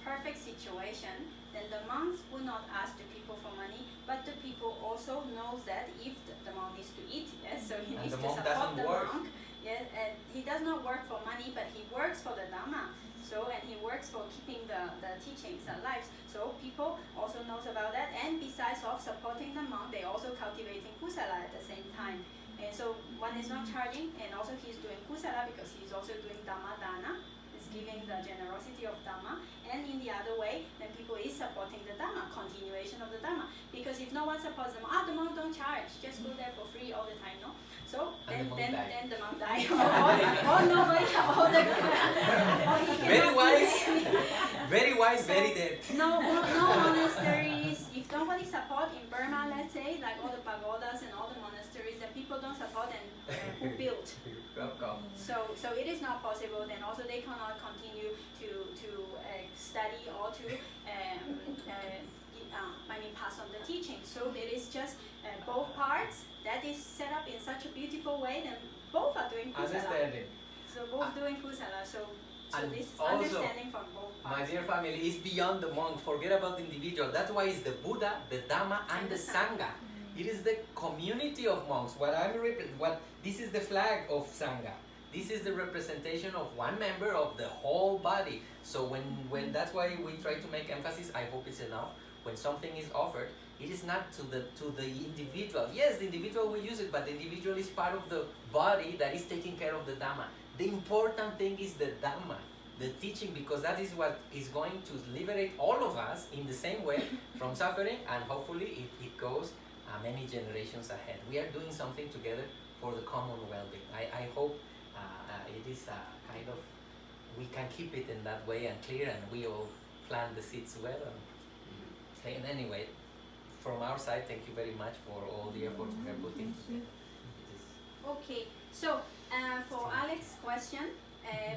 perfect situation. Then the monks will not ask the people for money, but the people also knows that if the monk needs to eat, yes, so he needs to support the monk. Yes, and he does not work for money, but he works for the Dhamma. So, and he works for keeping the teachings alive. So people also knows about that, and besides of supporting the monk, they also cultivating kusala at the same time. And so one is not charging, and also he's doing kusala because he's also doing Dhamma dana, is giving the generosity of Dhamma. And in the other way, then people is supporting the Dhamma, continuation of the Dhamma. Because if no one supports them, the monk don't charge, just go there for free all the time, no? So then the monk die. or nobody, or the very wise, very dead. No monasteries. If nobody support in Burma, let's say, like all the pagodas and all the monasteries, that people don't support, and who built? So it is not possible. Then also they cannot continue to study or to pass on the teaching. So it is just both parts that is set up in such a beautiful way. Then both are doing kusala. Understanding. So both doing kusala. So this is also, understanding from both parts. My dear family, is beyond the monk. Forget about the individual. That's why it's the Buddha, the Dhamma, and the Sangha. It is the community of monks. This is the flag of Sangha. This is the representation of one member of the whole body. So when that's why we try to make emphasis. I hope it's enough. When something is offered, it is not to the individual. Yes, the individual will use it, but the individual is part of the body that is taking care of the Dhamma. The important thing is the Dhamma, the teaching, because that is what is going to liberate all of us in the same way from suffering, and hopefully it goes many generations ahead. We are doing something together for the common well-being. I hope it is kind of, we can keep it in that way and clear, and we all plant the seeds well. And anyway, from our side, thank you very much for all the effort we are putting together. Okay, so for Alex's question,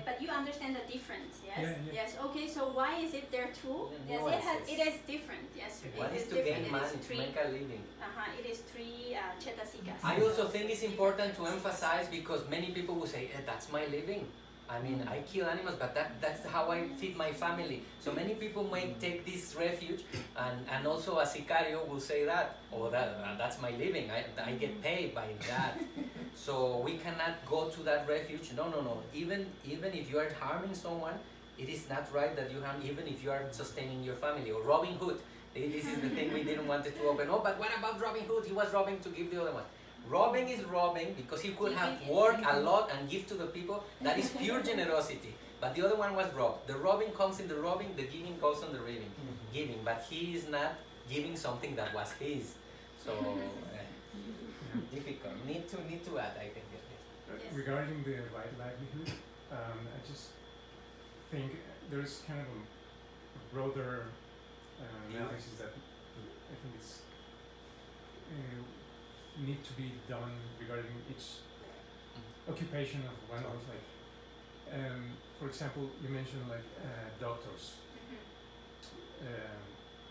but you understand the difference, yes? Yeah. Yes, okay, so why is it there too? Yes, it is different, yes. One it is is to different. gain money, to make a living. It is three cetasikas. I also think it's important to emphasize, because many people will say, that's my living. I mean, I kill animals, but that's how I feed my family. So many people may take this refuge, and also a sicario will say that, that's my living, I get paid by that. So we cannot go to that refuge. No. Even if you are harming someone, it is not right that you harm, even if you are sustaining your family. Or Robin Hood, this is the thing we didn't want to open. Oh, but what about Robin Hood? He was robbing to give the other one. Robbing is robbing because he could have worked a lot and give to the people. That is pure generosity. But the other one was robbed. The robbing comes in the robbing, the giving goes on the giving. But he is not giving something that was his. So difficult. Need to add, I think. Yes. Regarding the right livelihood, I just think there's kind of a broader analysis that I think it's need to be done regarding each occupation of one of, like, for example, you mentioned like doctors.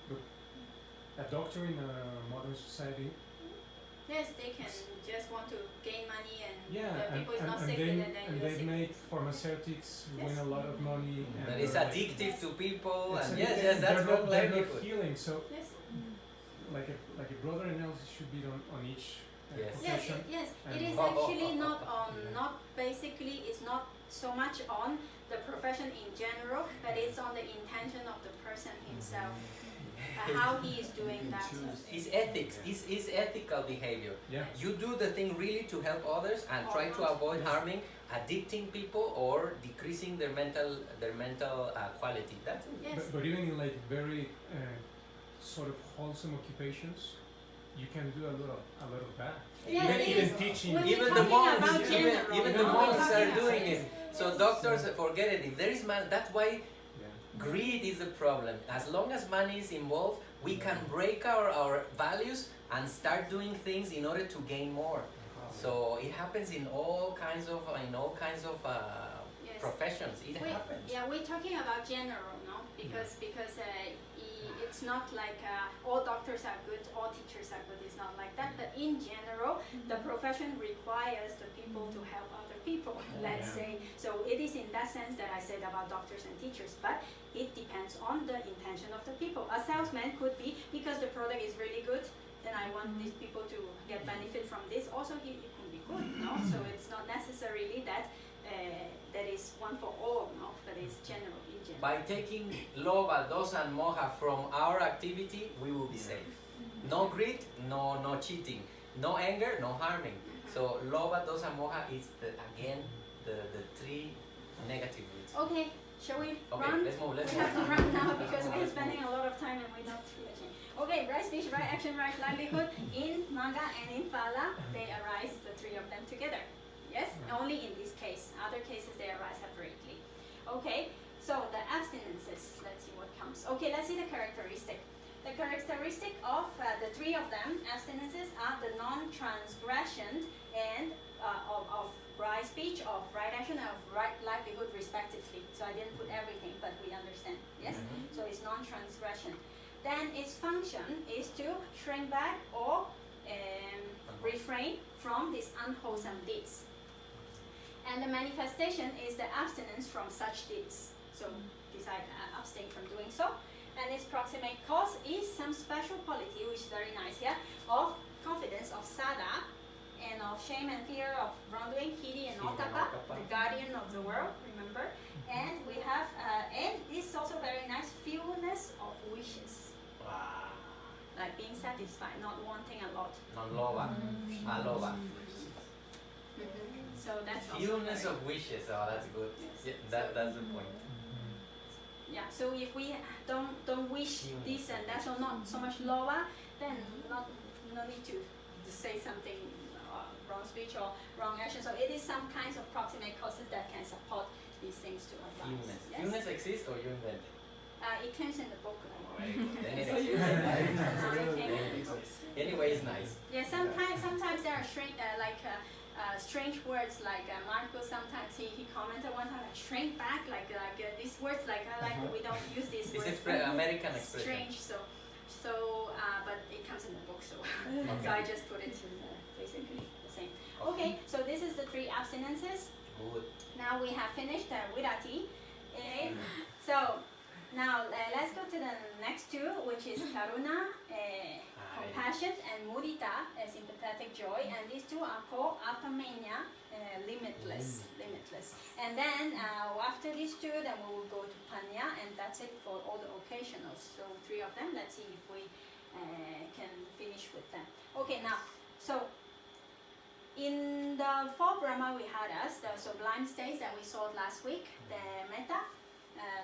But a doctor in a modern society. Yes, they can just want to gain money, and Yeah, the people is not and sick, they use it. make pharmaceutics win a lot of money. And That is addictive to people, it's and addictive, yes, that's they're not not livelihood. healing. So Yes. like a broader analysis should be done on each Yes. profession. Yes, And- it is actually not basically, it's not so much on the profession in general, but it's on the intention of the person himself, how he is doing that. It's ethics, it's ethical behavior. Yeah. You do the thing really to help others and try to avoid harming, addicting people, or decreasing their mental quality. That's it. Yes. But even in like very sort of wholesome occupations, you can do a lot of that. Yes, even it even is. teaching. When Even we're the talking monks, about general, even no? the We're monks talking are about doing this. it. So doctors forget it. If there is money, that's why Yeah. greed is the problem. As long as money is involved, we can break our values and start doing things in order to gain more. So it happens in all kinds of Yes. professions. It happens. Yeah, we're talking about general, no? Because it's not like all doctors are good, all teachers are good. It's not like that. But in general, the profession requires the people to help other people. Let's Yeah. say. So it is in that sense that I said about doctors and teachers. But it depends on the intention of the people. A salesman could be because the product is really good. Then I want these people to get benefit from this. Also, it can be good, no? So it's not necessarily that that is one for all, no? But it's general in general. By taking lova, dosa, and moha from our activity, we will be safe. No greed, no cheating, no anger, no harming. So lova, dosa, moha is the three negative roots. Okay, shall we Okay, run? let's move. We have to run now because we're spending a lot of time and we're not finishing. Okay, right speech, right action, right livelihood. In manga and in phala, they arise, the three of them together. Yes? Only in this case. Other cases, they arise separately. Okay, so the abstinences. Let's see what comes. Okay, let's see the characteristic. The characteristic of the three of them, abstinences, are the non-transgression and of right speech, of right action, and of right livelihood, respectively. So I didn't put everything, but we understand. Yes? So it's non-transgression. Then its function is to shrink back or refrain from these unwholesome deeds. And the manifestation is the abstinence from such deeds. So decide abstain from doing so. And its proximate cause is some special quality, which is very nice here, of confidence, of sada, and of shame and fear of wrongdoing, hiri and otapa, the guardian of the world, remember. And we have, and this is also very nice, fewness of wishes. Wow. Like being satisfied, not wanting a lot. Non-lova, alova. So that's also Fewness very, of wishes. Oh, that's good. Yes. Yeah, that's the point. yeah. So if we don't wish this and that, so not so much lova, then no need to say something wrong speech or wrong action. So it is some kinds of proximate causes that can support these things to arise. Fewness. Yes? Fewness exists or you invent it? It comes in the book. Very good. Then it So you exists. can, it came in the books. Anyway, it's nice. Yeah, sometimes there are strange words like Marco. Sometimes he commented one time like shrink back, these words like we don't use these This words. is American expression. Strange. But it comes in the book, so so I just put it in basically the same. Okay, so this is the three abstinences. Good. Now we have finished virati. So now let's go to the next two, which is karuna, compassion, and mudita, sympathetic joy. And these two are called apamenya, limitless. And then after these two, then we will go to panya, and that's it for all the occasionals. So three of them. Let's see if we can finish with them. Okay, now so. In the four Brahma we had the sublime states that we saw last week, the metta,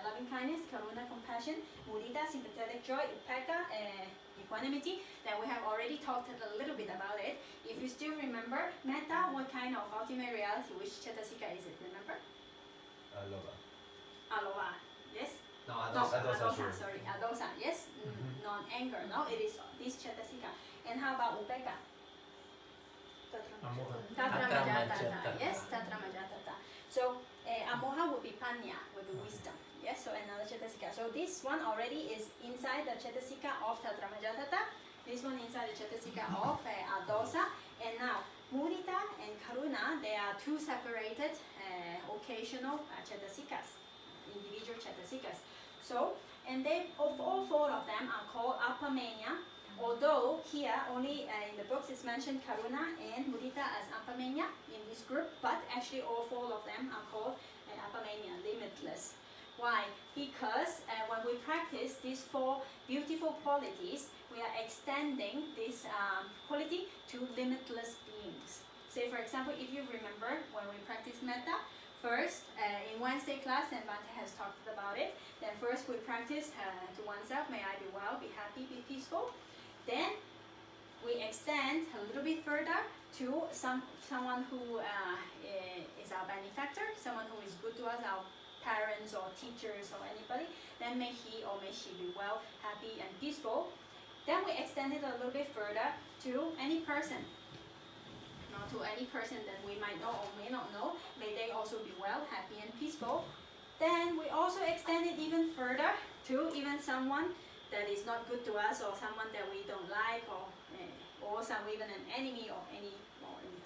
loving kindness, karuna, compassion, mudita, sympathetic joy, upekkha, equanimity. Then we have already talked a little bit about it. If you still remember, metta, what kind of ultimate reality, which cetasika is it, remember? Lova. Aloha, yes? No, No, adosa. sorry, adosa, yes? Non-anger, no? It is this cetasika. And how about upekkha? Amoha. Tatramajatata, yes, tatramajatata. So amoha would be panya, would be wisdom. Yes, so another cetasika. So this one already is inside the cetasika of tatramajatata. This one inside the cetasika of adosa. And now mudita and karuna, they are two separated occasional cetasikas, individual cetasikas. So, and they all four of them are called apamenya. Although here only in the books it's mentioned karuna and mudita as apamenya in this group, but actually all four of them are called apamenya, limitless. Why? Because when we practice these four beautiful qualities, we are extending this quality to limitless beings. Say for example, if you remember when we practice metta, first in Wednesday class, and Bante has talked about it, then first we practice to oneself, may I be well, be happy, be peaceful. Then we extend a little bit further to someone who is our benefactor, someone who is good to us, our parents or teachers or anybody. Then may he or may she be well, happy and peaceful. Then we extend it a little bit further to any person. Not to any person that we might know or may not know. May they also be well, happy and peaceful. Then we also extend it even further to even someone that is not good to us, or someone that we don't like, or even an enemy or any.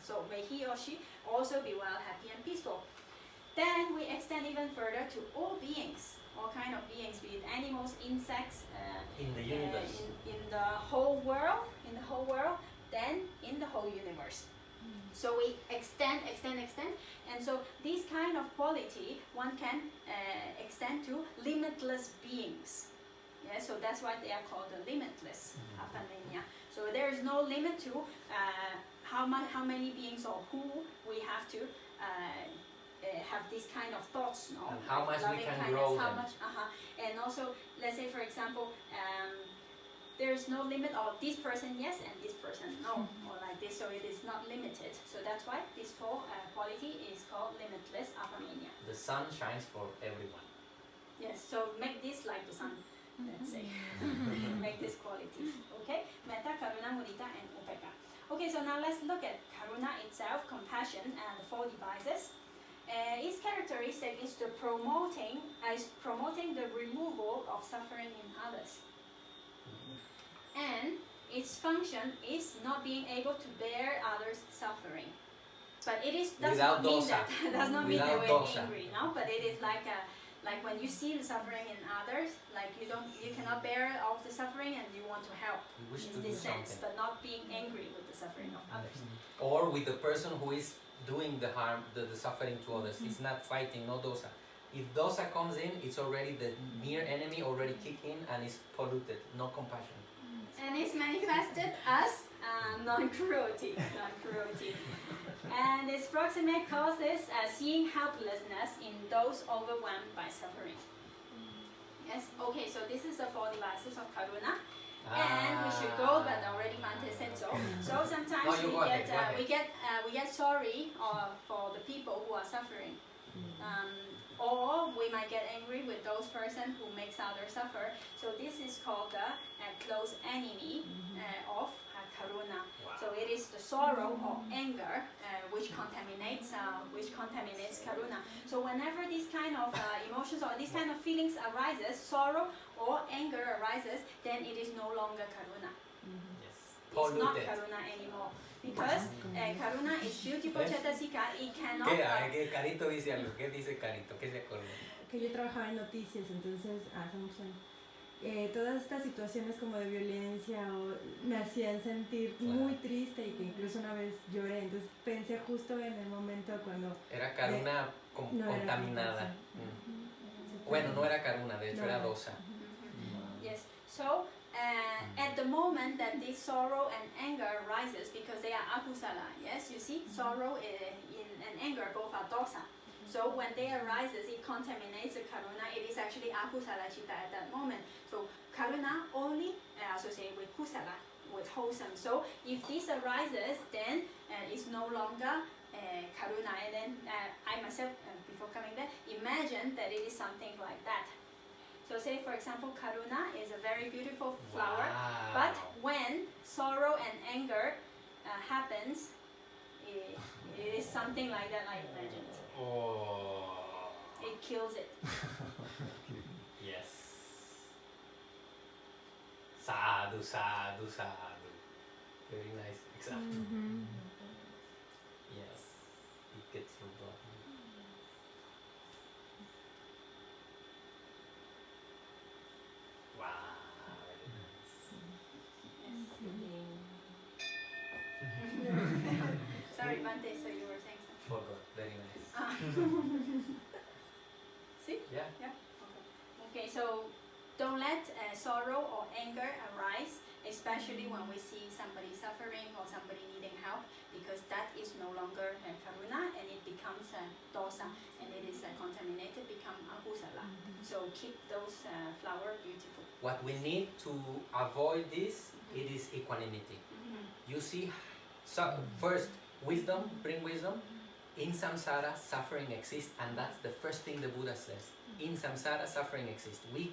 So may he or she also be well, happy and peaceful. Then we extend even further to all beings, all kind of beings, be it animals, insects, in the universe, in the whole world, then in the whole universe. So we extend, and so this kind of quality one can extend to limitless beings. Yeah, so that's why they are called the limitless, Abhidhamma. So there is no limit to how many beings or who we have to have this kind of thoughts, no? And how much we can kindness, grow how them. much, and also, let's say for example, there is no limit of this person yes and this person no, or like this, so it is not limited. So that's why this four quality is called limitless Abhidhamma. The sun shines for everyone. Yes, so make this like the sun, let's say. Make these qualities, okay? Metta, Karuna, Mudita and Upekkha. Okay, so now let's look at Karuna itself, compassion, and the four devices. Its characteristic is promoting the removal of suffering in others. And its function is not being able to bear others' suffering. But it is does Without not mean dosa. that does not mean that Without we're dosa. angry, no? But it is like when you see the suffering in others, like you cannot bear of the suffering and you want to help We wish to in do this sense, something. but not being angry with the suffering of others. Or with the person who is doing the harm, the suffering to others. It's not fighting, no dosa. If dosa comes in, it's already the near enemy already kicked in and is polluted, no compassion. And it's manifested as non-cruelty. And its proximate cause is seeing helplessness in those overwhelmed by suffering. Yes, okay, so this is the four devices of Karuna. And we should go, but already Mante said so. So sometimes No, you go ahead. we get sorry for the people who are suffering. Or we might get angry with those person who makes others suffer. So this is called the close enemy of Karuna. Wow. So it is the sorrow or anger which contaminates Karuna. So whenever these kind of emotions or these kind of feelings arises, sorrow or anger arises, then it is no longer Karuna. Yes. It's not Polluted. Karuna anymore. Because Karuna is beautiful cetasika, it cannot... ¿Qué? Carito dice algo. ¿Qué dice Carito? ¿Qué se acuerda? Que yo trabajaba en noticias, entonces hace muchos años. Todas estas situaciones como de violencia me hacían sentir muy triste y que incluso una vez lloré. Entonces pensé justo en el momento cuando... Era Karuna no contaminada. era Bueno, no era Karuna, de hecho No era era. dosa. Yes, so at the moment that this sorrow and anger arises, because they are akusala, yes, you see, sorrow and anger both are dosa. So when they arises, it contaminates the karuna. It is actually akusala chitta at that moment. So karuna only associated with kusala, with wholesome. So if this arises, then it's no longer karuna. And then I myself, before coming there, imagine that it is something like that. So say for example, karuna is a very beautiful flower, Wow. but when sorrow and anger happens, it is something like that, I imagined. Oh. It kills it. Yes. Sadhu, sadhu, sadhu. Very nice example. Yes. It gets forgotten. Wow. Very nice. Sorry, Bante, so you were saying something. Forgot. Very nice. See? Yeah. Yeah. Okay, so don't let sorrow or anger arise, especially when we see somebody suffering or somebody needing help, because that is no longer karuna and it becomes dosa, and it is contaminated, become akusala. So keep those flower beautiful. What we need to avoid this, it is equanimity. you see, so first, wisdom, bring wisdom. In samsara, suffering exists, and that's the first thing the Buddha says. In samsara, suffering exists. We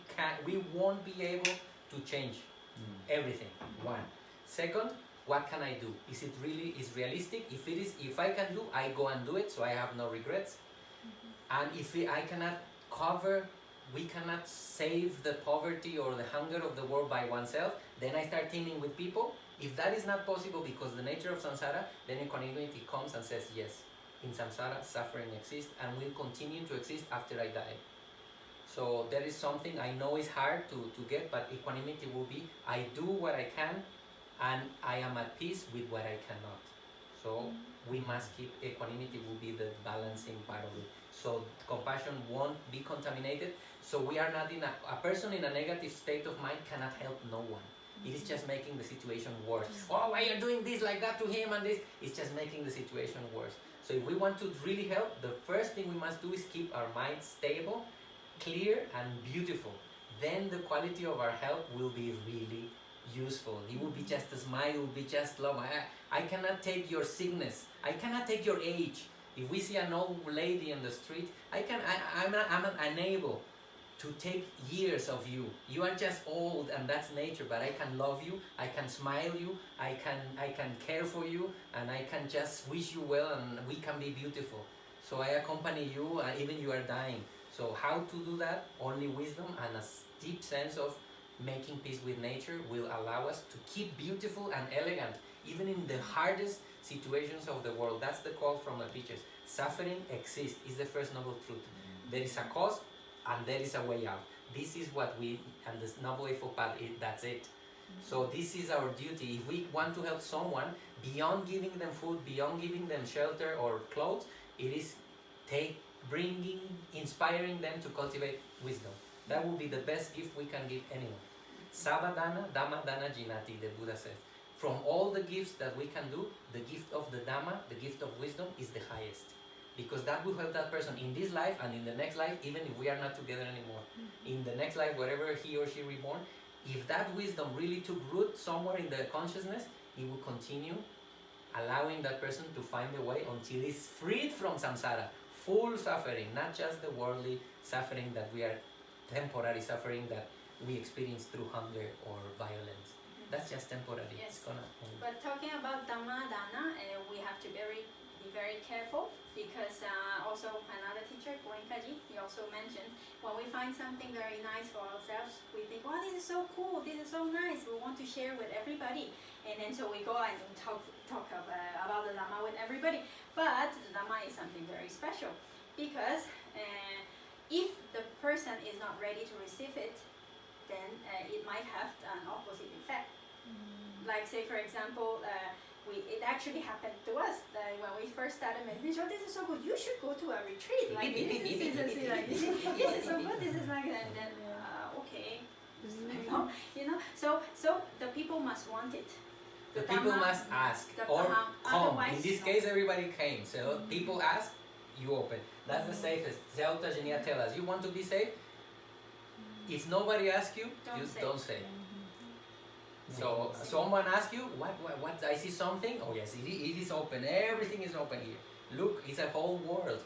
won't be able to change everything. One. Second, what can I do? Is it really realistic? If I can do, I go and do it, so I have no regrets. And if I cannot we cannot save the poverty or the hunger of the world by oneself, then I start teaming with people. If that is not possible because the nature of samsara, then equanimity comes and says, yes, in samsara, suffering exists and will continue to exist after I die. So there is something I know is hard to get, but equanimity will be, I do what I can and I am at peace with what I cannot. So we must keep, equanimity will be the balancing part of it. So compassion won't be contaminated. So we are not in a person in a negative state of mind cannot help no one. It is just making the situation worse. Oh, why are you doing this like that to him and this? It's just making the situation worse. So if we want to really help, the first thing we must do is keep our mind stable, clear and beautiful. Then the quality of our help will be really useful. It will be just a smile, it will be just love. I cannot take your sickness. I cannot take your age. If we see an old lady in the street, I'm unable to take years of you. You are just old and that's nature, but I can love you, I can smile you, I can care for you, and I can just wish you well and we can be beautiful. So I accompany you even you are dying. So how to do that? Only wisdom and a deep sense of making peace with nature will allow us to keep beautiful and elegant, even in the hardest situations of the world. That's the call from the teachers. Suffering exists, is the first noble truth. There is a cause and there is a way out. This is what we, and the Noble Eightfold Path, that's it. So this is our duty. If we want to help someone, beyond giving them food, beyond giving them shelter or clothes, it is inspiring them to cultivate wisdom. That will be the best gift we can give anyone. Sabadana, Dhammadana Jinati, the Buddha says. From all the gifts that we can do, the gift of the Dhamma, the gift of wisdom, is the highest. Because that will help that person in this life and in the next life, even if we are not together anymore. In the next life, wherever he or she reborn, if that wisdom really took root somewhere in the consciousness, it will continue allowing that person to find a way until he's freed from samsara, full suffering, not just the worldly suffering that we are, temporary suffering that we experience through hunger or violence. That's just temporary. Yes. It's gonna end. But talking about Dhammadana, we have to be very careful, because also another teacher, Goenkaji, he also mentioned, when we find something very nice for ourselves, we think, wow, this is so cool, this is so nice, we want to share with everybody. And then so we go and talk about the Dhamma with everybody. But the Dhamma is something very special, because if the person is not ready to receive it, then it might have an opposite effect. Like say for example, it actually happened to us when we first started meditation. Oh, this is so good, you should go to a retreat like this. Yes, it's so good, this is like that. And then okay, so the people must want it. The people must ask or come. In this case, everybody came. So people ask, you open. That's the safest. Zelta Genia tell us, you want to be safe? If nobody asks you, don't say. So someone asks you, what, I see something? Oh yes, it is open. Everything is open here. Look, it's a whole world.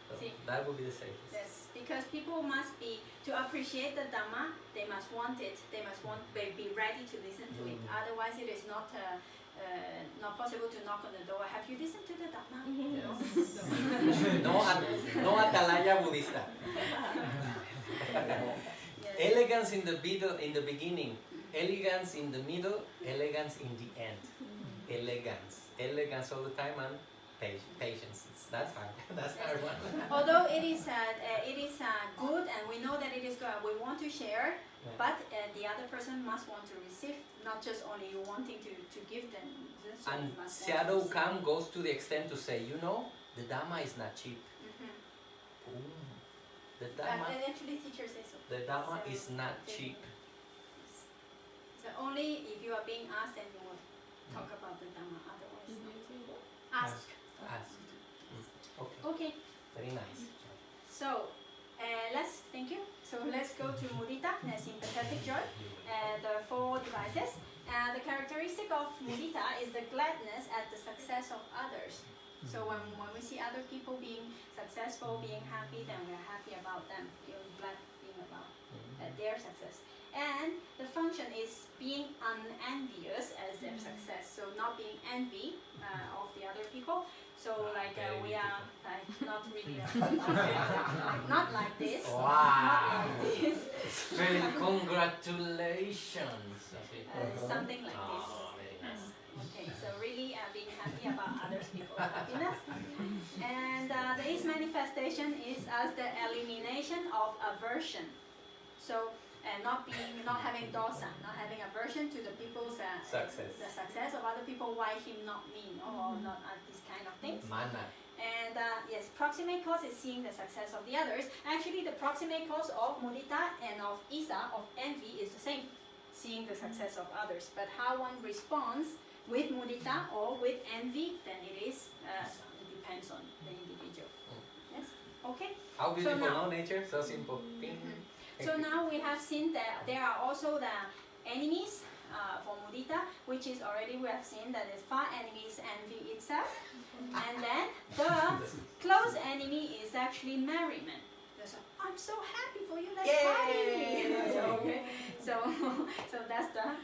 So that would be the safest. Yes, because people must be, to appreciate the Dhamma, they must want it. They must be ready to listen to it. Otherwise, it is not possible to knock on the door. Have you listened to the Dhamma? No atalaya Buddhista. Yes. Elegance in the beginning, elegance in the middle, elegance in the end. Elegance all the time, and patience. That's hard. That's hard one. Although it is good, and we know that it is good, we want to share, but the other person must want to receive, not just only you wanting to give them. So and Shadow Kam goes to the extent to say, the Dhamma is not cheap. The Dhamma, actually teachers say so. The Dhamma is not cheap. So only if you are being asked, then you will talk about the Dhamma. Otherwise, ask. Okay. Very nice. So thank you. So let's go to mudita, sympathetic joy, the 4 devices. The characteristic of mudita is the gladness at the success of others. So when we see other people being successful, being happy, then we're happy about them, feeling glad being about their success. And the function is being unenvious as their success, so not being envy of the other people. So like we are like not really not like this. Wow. Not like this. Very congratulations. Something like this. Very nice. Okay, so really being happy about others people's happiness. And this manifestation is as the elimination of aversion. So not having dosa, not having aversion to the people's Success. the success of other people. Why him, not me, or not these kind of things. Mana. And yes, proximate cause is seeing the success of the others. Actually, the proximate cause of mudita and of isa, of envy, is the same, seeing the success of others. But how one responds with mudita or with envy, then it depends on the individual. Yes. Okay. How beautiful, now- no? Nature, so simple. So now we have seen that there are also the enemies for mudita, which is already we have seen that is far enemies envy itself, and then the close enemy is actually merriment. So I'm so happy for you. Let's party. Okay. So that's the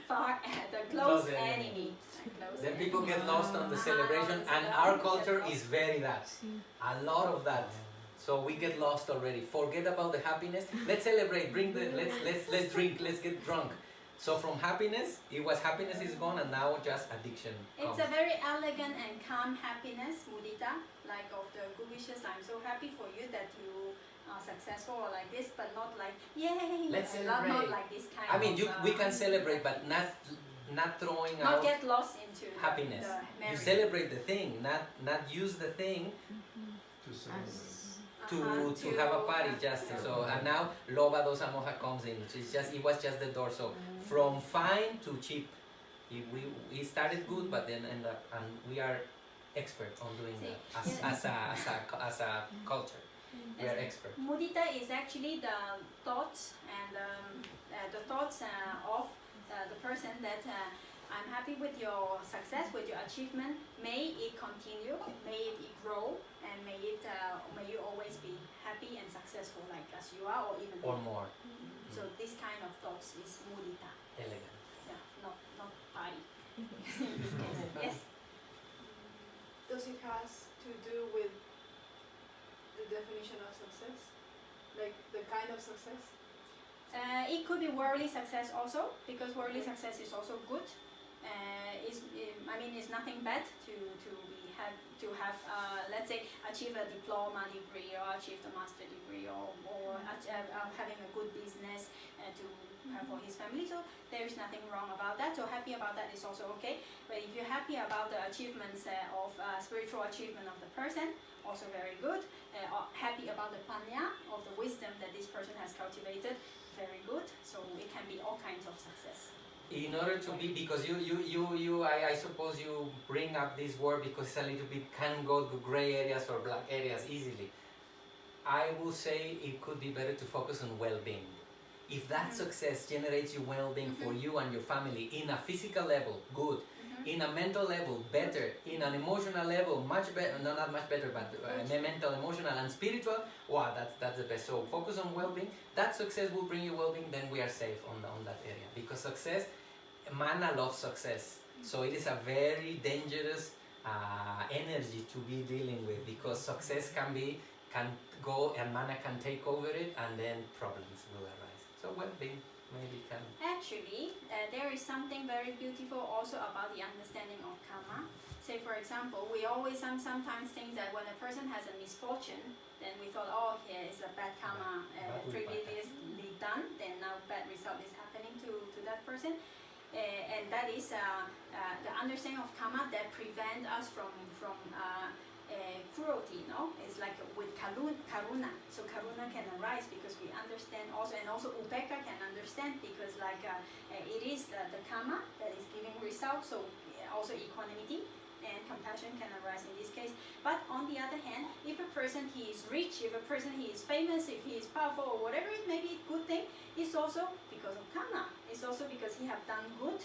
the close enemy. Close Then enemy. people get lost on the celebration, and our culture is very that. A lot of that. So we get lost already. Forget about the happiness. Let's celebrate. Bring the let's drink. Let's get drunk. So from happiness is gone, and now just addiction comes. It's a very elegant and calm happiness, mudita, like of the good wishes. I'm so happy for you that you are successful or like this, but not like yay. Let's not celebrate. like this kind. I mean, we of, can celebrate, but not throwing not out get lost into happiness. The You merriment. celebrate the thing, not use the thing To celebrate. to have a party just so. And now loba dosa moja comes in. It was just the door. So from fine to cheap, we started good, but then end up, and we are expert on doing that as a culture. We are expert. Mudita is actually the thoughts and the thoughts of the person that I'm happy with your success, with your achievement. May it continue, may it grow, and may you always be happy and successful like as you are, or even Or more. So this kind of thoughts is mudita. Elegant. Yeah, not party. In this case. Yes. Does it has to do with the definition of success? Like the kind of success? It could be worldly success also, because worldly success is also good. It's nothing bad to have let's say achieve a diploma degree or achieve the master degree or having a good business to have for his family. So there is nothing wrong about that. So happy about that is also okay. But if you're happy about the achievements of spiritual achievement of the person, also very good. Happy about the panya, of the wisdom that this person has cultivated, very good. So it can be all kinds of success. In order to be, because I suppose you bring up this word because it's a little bit can go to gray areas or black areas easily. I will say it could be better to focus on well-being. If that success generates you well-being for you and your family in a physical level, good. In a mental level, better. In an emotional level, much better. No, not much better, but mental, emotional, and spiritual. Wow, that's the best. So focus on well-being. That success will bring you well-being. Then we are safe on that area, because success, mana loves success. So it is a very dangerous energy to be dealing with, because success can go and mana can take over it, and then problems will arise. So well-being maybe can. Actually, there is something very beautiful also about the understanding of karma. Say for example, we always sometimes think that when a person has a misfortune, then we thought, oh, here is a bad karma previously done, then now bad result is happening to that person. And that is the understanding of karma that prevent us from cruelty, no? It's like with karuna. So karuna can arise because we understand also, and also upeka can understand because it is the karma that is giving results. So also equanimity and compassion can arise in this case. But on the other hand, if a person he is rich, if a person he is famous, if he is powerful or whatever it may be, good thing, it's also because of karma. It's also because he have done good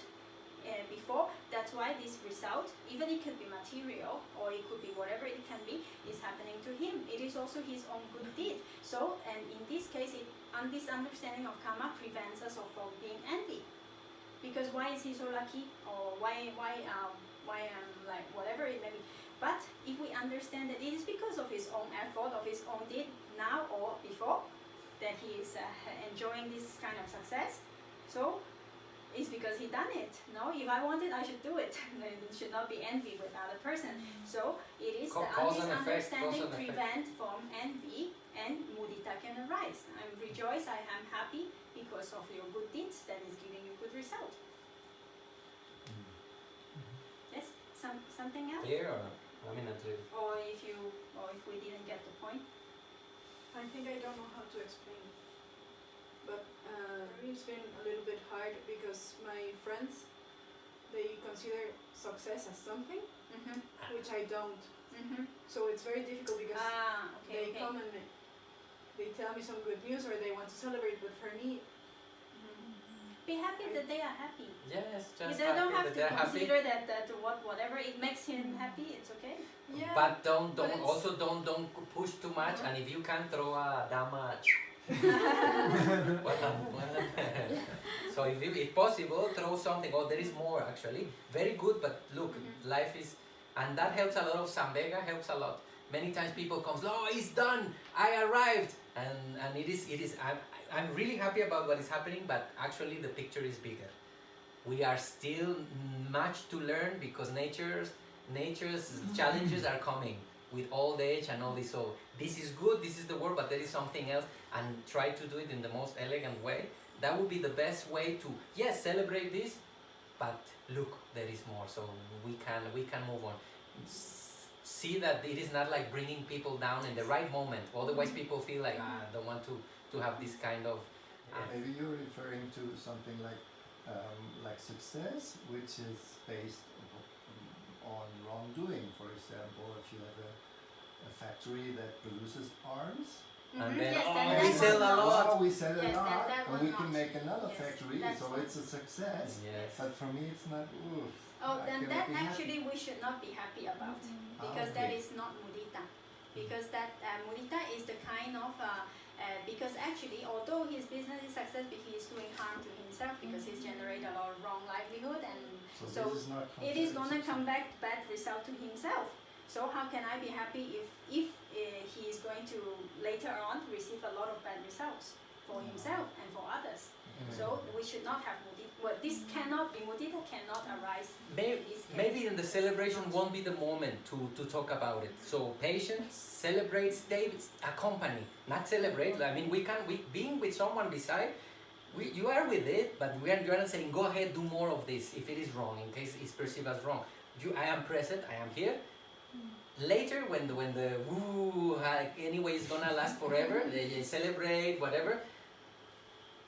before. That's why this result, even it could be material or it could be whatever it can be, is happening to him. It is also his own good deed. So, and in this case, this understanding of karma prevents us from being envy. Because why is he so lucky, or why like whatever it may be. But if we understand that it is because of his own effort, of his own deed, now or before, that he is enjoying this kind of success. So it's because he done it. No, if I want it, I should do it. It should not be envy with other person. So it is this understanding prevent from envy, and mudita can arise. I'm rejoiced, I am happy because of your good deeds that is giving you good result. Yes, something else? Clear or not? I mean, not clear. Or if we didn't get the point. I think I don't know how to explain, but it's been a little bit hard because my friends, they consider success as something, which I don't. So it's very difficult because they come and they tell me some good news or they want to celebrate, but for me, be happy that they are happy. Yes, just they don't have that to they're consider happy. that whatever it makes him happy, it's okay. yeah. But don't push too much, and if you can throw a dama. So if possible, throw something. Oh, there is more actually. Very good, but look, life is, and that helps a lot of Sambega, helps a lot. Many times people come, oh, it's done, I arrived, and it is. I'm really happy about what is happening, but actually the picture is bigger. We are still much to learn because nature's challenges are coming with old age and all this. So this is good, this is the word, but there is something else, and try to do it in the most elegant way. That would be the best way to, yes, celebrate this, but look, there is more. So we can move on. See that it is not like bringing people down in the right moment. Otherwise, people feel like I don't want to have this kind of. Maybe you're referring to something like success, which is based on wrongdoing. For example, if you have a factory that produces arms, And then Yes, we sell a lot. oh, we sell a Yes, lot, that and one we can not. make another Yes, factory, that's so one. it's a success. Yes. But for me, it's not. Oof, Oh, I then cannot that be happy. actually we should not be happy about, because that okay. is not mudita. Because that mudita is the kind of because actually, although his business is successful, he is doing harm to himself because he's generated a lot of wrong livelihood, and so this is not it is gonna success. come back bad result to himself. So how can I be happy if he is going to later on receive a lot of bad results for himself and for others? So we should not have mudita. Well, this cannot be mudita, cannot arise. Maybe in the celebration won't be the moment to talk about it. So patience, celebrate, stay, accompany, not celebrate. I mean, we being with someone beside, you are with it, but you are not saying, go ahead, do more of this if it is wrong, in case it's perceived as wrong. I am present, I am here. Later, when the woo, anyway, is gonna last forever, they celebrate, whatever,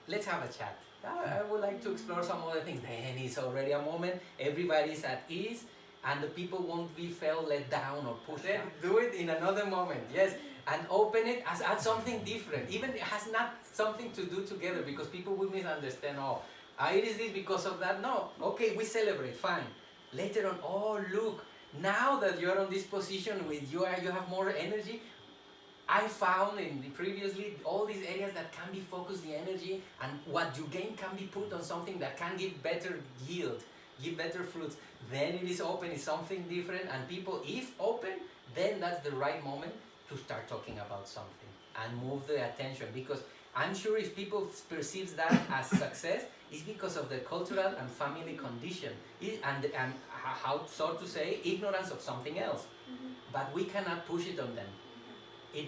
let's have a chat. I would like to explore some other things. Then it's already a moment, everybody's at ease, and the people won't be felt let down or pushed. Then do it in another moment, yes, and open it as add something different. Even it has not something to do together, because people will misunderstand. Oh, it is this because of that. No, okay, we celebrate, fine. Later on, oh look, now that you're on this position with you have more energy. I found previously all these areas that can be focused the energy, and what you gain can be put on something that can give better yield, give better fruits. Then it is open, it's something different, and people, if open, then that's the right moment to start talking about something and move the attention, because I'm sure if people perceive that as success, it's because of the cultural and family condition, and how so to say, ignorance of something else. But we cannot push it on them.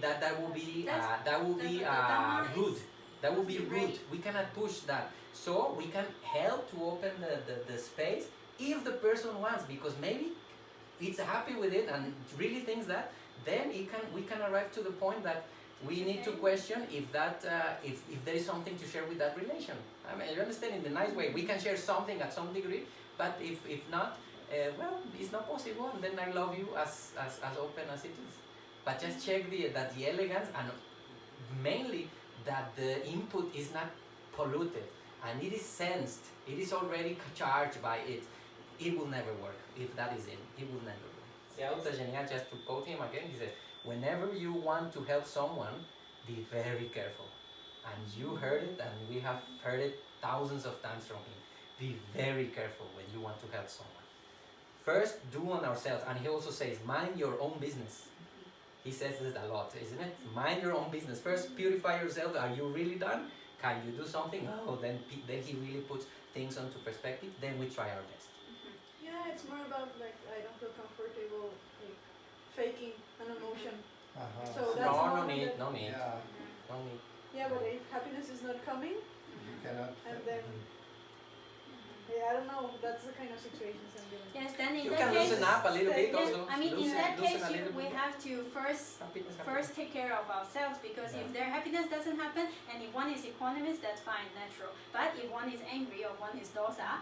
That will be rude. That will be rude. We cannot push that. So we can help to open the space if the person wants, because maybe it's happy with it and really thinks that. Then we can arrive to the point that we need to question if that if there is something to share with that relation. I mean, you understand, in the nice way. We can share something at some degree, but if not, well, it's not possible. And then I love you as open as it is. But just check that the elegance, and mainly that the input is not polluted and it is sensed. It is already charged by it. it will never work. If that is it will never work. See, Ocassional, just to quote him again, he says, whenever you want to help someone, be very careful. And you heard it, and we have heard it thousands of times from him. Be very careful when you want to help someone. First, do on ourselves. And he also says, mind your own business. He says this a lot, isn't it? Mind your own business. First, purify yourself. Are you really done? Can you do something? No. Then he really puts things onto perspective. Then we try our best. Yeah, it's more about like I don't feel comfortable like faking an emotion. So that's No need. Yeah, No need. Yeah, but if happiness is not coming, you cannot. and then yeah, I don't know. That's the kind of situations I'm doing. Yes, then in You that can case, loosen up a little bit yes, also. I mean, in Loosen- that loosen case, a little we bit. have to first take care of ourselves, because if their happiness doesn't happen, and if one is equanimous, that's fine, natural. But if one is angry or one is dosa,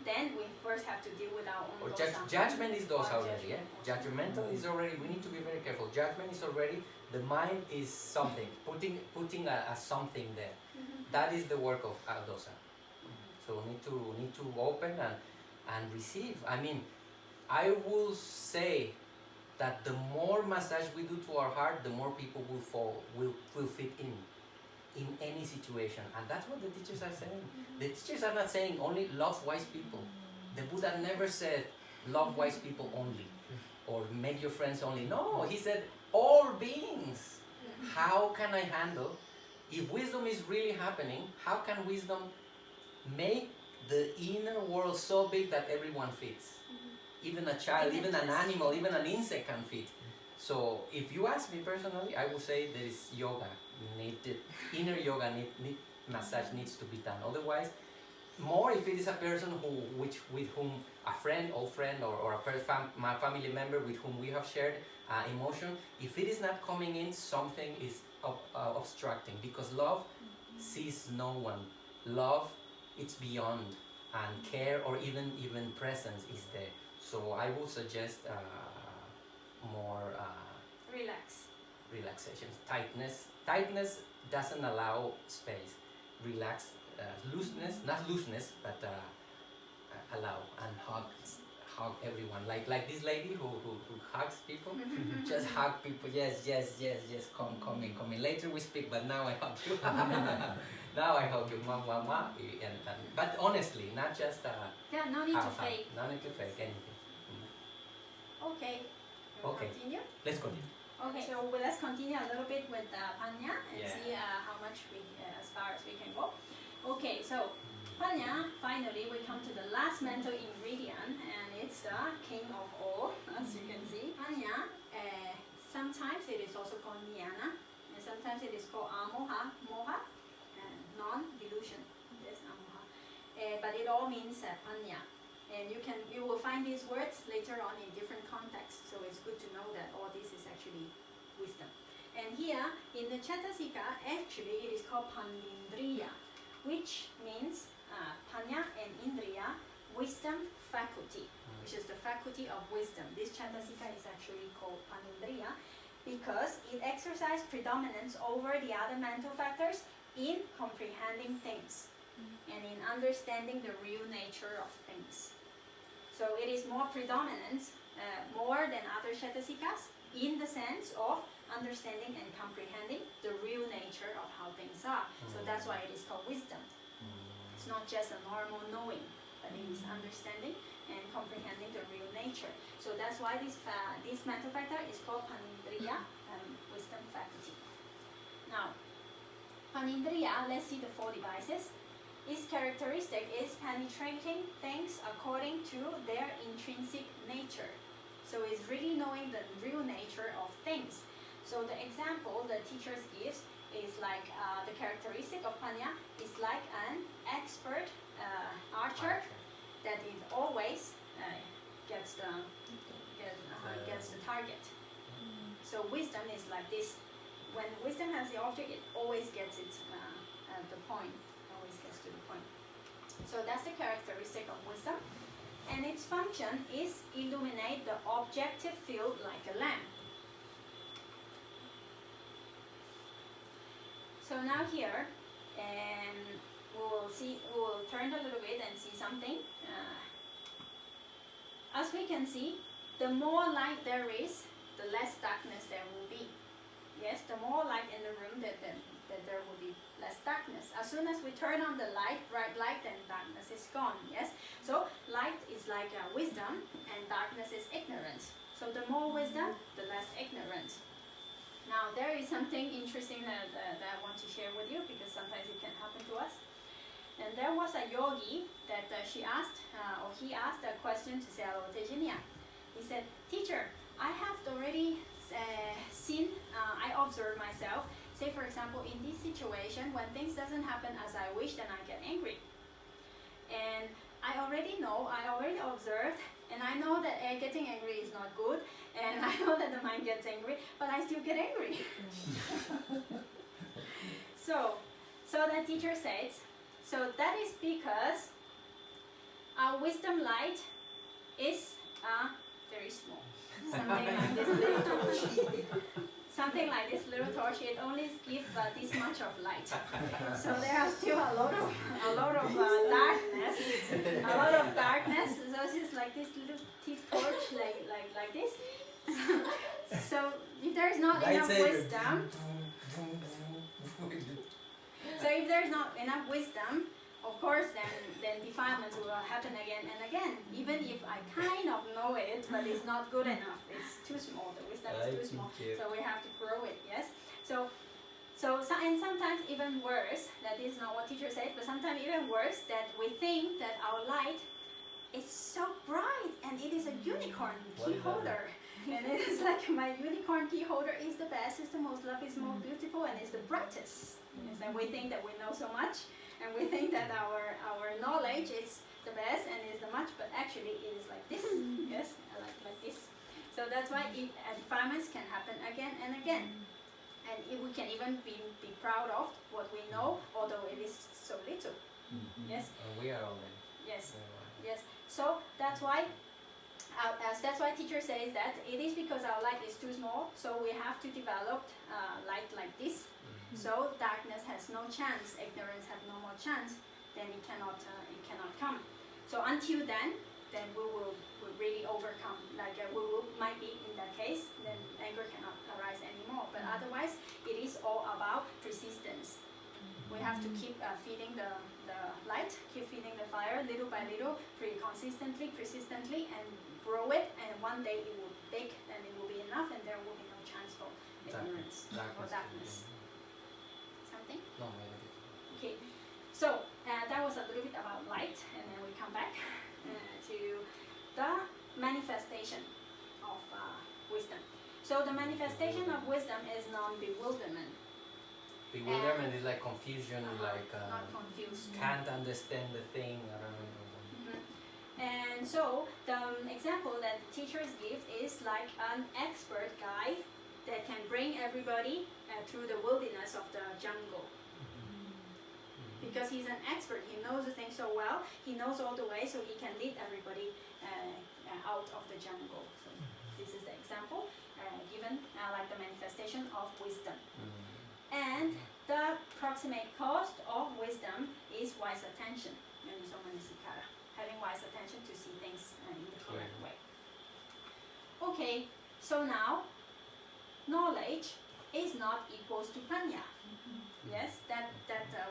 then we first have to deal with our own Or dosa. judgment is dosa Or already, yeah? judgment also. Judgmental is already, we need to be very careful. Judgment is already, the mind is something, putting a something there. That is the work of dosa. So we need to open and receive. I mean, I will say that the more massage we do to our heart, the more people will fit in any situation. And that's what the teachers are saying. The teachers are not saying only love wise people. The Buddha never said love wise people only or make your friends only. No, he said all beings. How can I handle, if wisdom is really happening, how can wisdom make the inner world so big that everyone fits? Even a child, even an animal, even an insect can fit. So if you ask me personally, I would say there is yoga needed. Inner yoga massage needs to be done. Otherwise, more if it is a person with whom a friend, old friend, or my family member with whom we have shared emotion, if it is not coming in, something is obstructing, because love sees no one. Love, it's beyond, and care or even presence is there. So I would suggest more relaxation. Tightness doesn't allow space. Relax, not looseness, but allow and hug everyone. Like this lady who hugs people. Just hug people. Yes. Come in. Later we speak, but now I hug you. Now I hug you, mama. But honestly, not just Yeah, no need to fake. No need to fake anything. Okay. We'll Okay. continue. Let's continue. Okay, so let's continue a little bit with Panya and Yeah. see how much as far as we can go. Okay, so Panya, finally we come to the last mental ingredient, and it's the king of all, as you can see. Panya, sometimes it is also called jnana, and sometimes it is called moha, non-delusion. Yes, amoha. But it all means Panya. And you will find these words later on in different contexts, so it's good to know that all this is actually wisdom. And here in the cetasika, actually it is called panindriya, which means panya and indriya, wisdom faculty, which is the faculty of wisdom. This cetasika is actually called panindriya because it exercises predominance over the other mental factors in comprehending things and in understanding the real nature of things. So it is more predominant, more than other cetasikas, in the sense of understanding and comprehending the real nature of how things are. So that's why it is called wisdom. It's not just a normal knowing, but it is understanding and comprehending the real nature. So that's why this mental factor is called panindriya, wisdom faculty. Now, panindriya, let's see the 4 devices. Its characteristic is penetrating things according to their intrinsic nature. So it's really knowing the real nature of things. So the example the teachers gives is like the characteristic of Panya is like an expert archer that it always gets the target. So wisdom is like this. When wisdom has the object, it always gets it at the point. To the point. So that's the characteristic of wisdom, and its function is illuminate the objective field like a lamp. So now here, and we will turn a little bit and see something. as we can see, the more light there is, the less darkness there will be. Yes, the more light in the room, that there will be less darkness. As soon as we turn on the light, bright light, then darkness is gone. Yes, so light is like wisdom, and darkness is ignorance. So the more wisdom, the less ignorance. Now there is something interesting that I want to share with you, because sometimes it can happen to us. And there was a yogi that he asked a question to Sayadaw Tejaniya. He said, "Teacher, I have already seen, I observe myself. Say for example, in this situation, when things doesn't happen as I wish, then I get angry. And I already observed, and I know that getting angry is not good, and I know that the mind gets angry, but I still get angry." So the teacher says, so that is because our wisdom light is very small. Something like this little torch. Something like this little torch, it only gives this much of light. So there are still a lot of darkness. A lot of darkness. So it's just like this little teeth torch, like this. So if there is not enough wisdom, of course, then defilements will happen again and again. Even if I kind of know it, but it's not good enough. It's too small. The wisdom is too small. So we have to grow it. Yes. So and sometimes even worse. That is not what teacher says, but sometimes even worse, that we think that our light is so bright and it is a unicorn key holder. And it is like, my unicorn key holder is the best, is the most lovely, is most beautiful, and is the brightest. Yes, and we think that we know so much, and we think that our knowledge is the best and is the much, but actually it is like this. Yes, like this. So that's why defilements can happen again and again. And we can even be proud of what we know, although it is so little. Yes. We are all in. Yes. Yes. So that's why teacher says that it is because our light is too small, so we have to develop light like this. So darkness has no chance, ignorance have no more chance, then it cannot come. So until then we will really overcome. Like might be in that case, then anger cannot arise anymore. But otherwise, it is all about persistence. We have to keep feeding the light, keep feeding the fire little by little, persistently, and grow it. And one day it will be big, and it will be enough, and there will be no chance for ignorance or darkness. Something? No, maybe. Okay. So that was a little bit about light, and then we come back to the manifestation of wisdom. So the manifestation of wisdom is non-bewilderment. Bewilderment is like confusion, like not confused. can't understand the thing. I don't know. And so the example that teachers give is like an expert guide that can bring everybody through the wilderness of the jungle. Because he's an expert, he knows the thing so well, he knows all the way, so he can lead everybody out of the jungle. So this is the example given, like the manifestation of wisdom. And the proximate cost of wisdom is wise attention. Having wise attention to see things in the correct way. Okay, so now knowledge is not equals to panya. Yes, that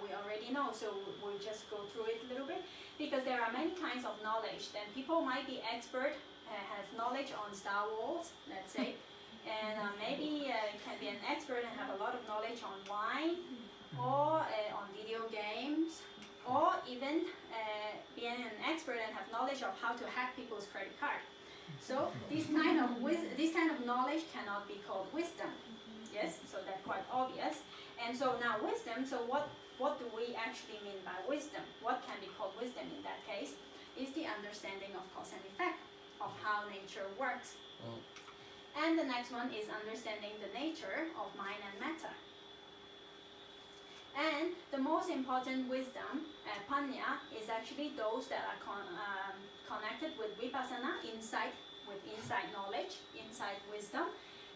we already know. So we'll just go through it a little bit, because there are many kinds of knowledge. Then people might be expert, have knowledge on Star Wars, let's say. And maybe can be an expert and have a lot of knowledge on wine, or on video games, or even being an expert and have knowledge of how to hack people's credit card. So this kind of knowledge cannot be called wisdom. Yes, so that's quite obvious. And so now wisdom. So what do we actually mean by wisdom? What can be called wisdom in that case? Is the understanding of cause and effect, of how nature works. And the next one is understanding the nature of mind and matter. And the most important wisdom, panya, is actually those that are connected with vipassana, insight knowledge, insight wisdom,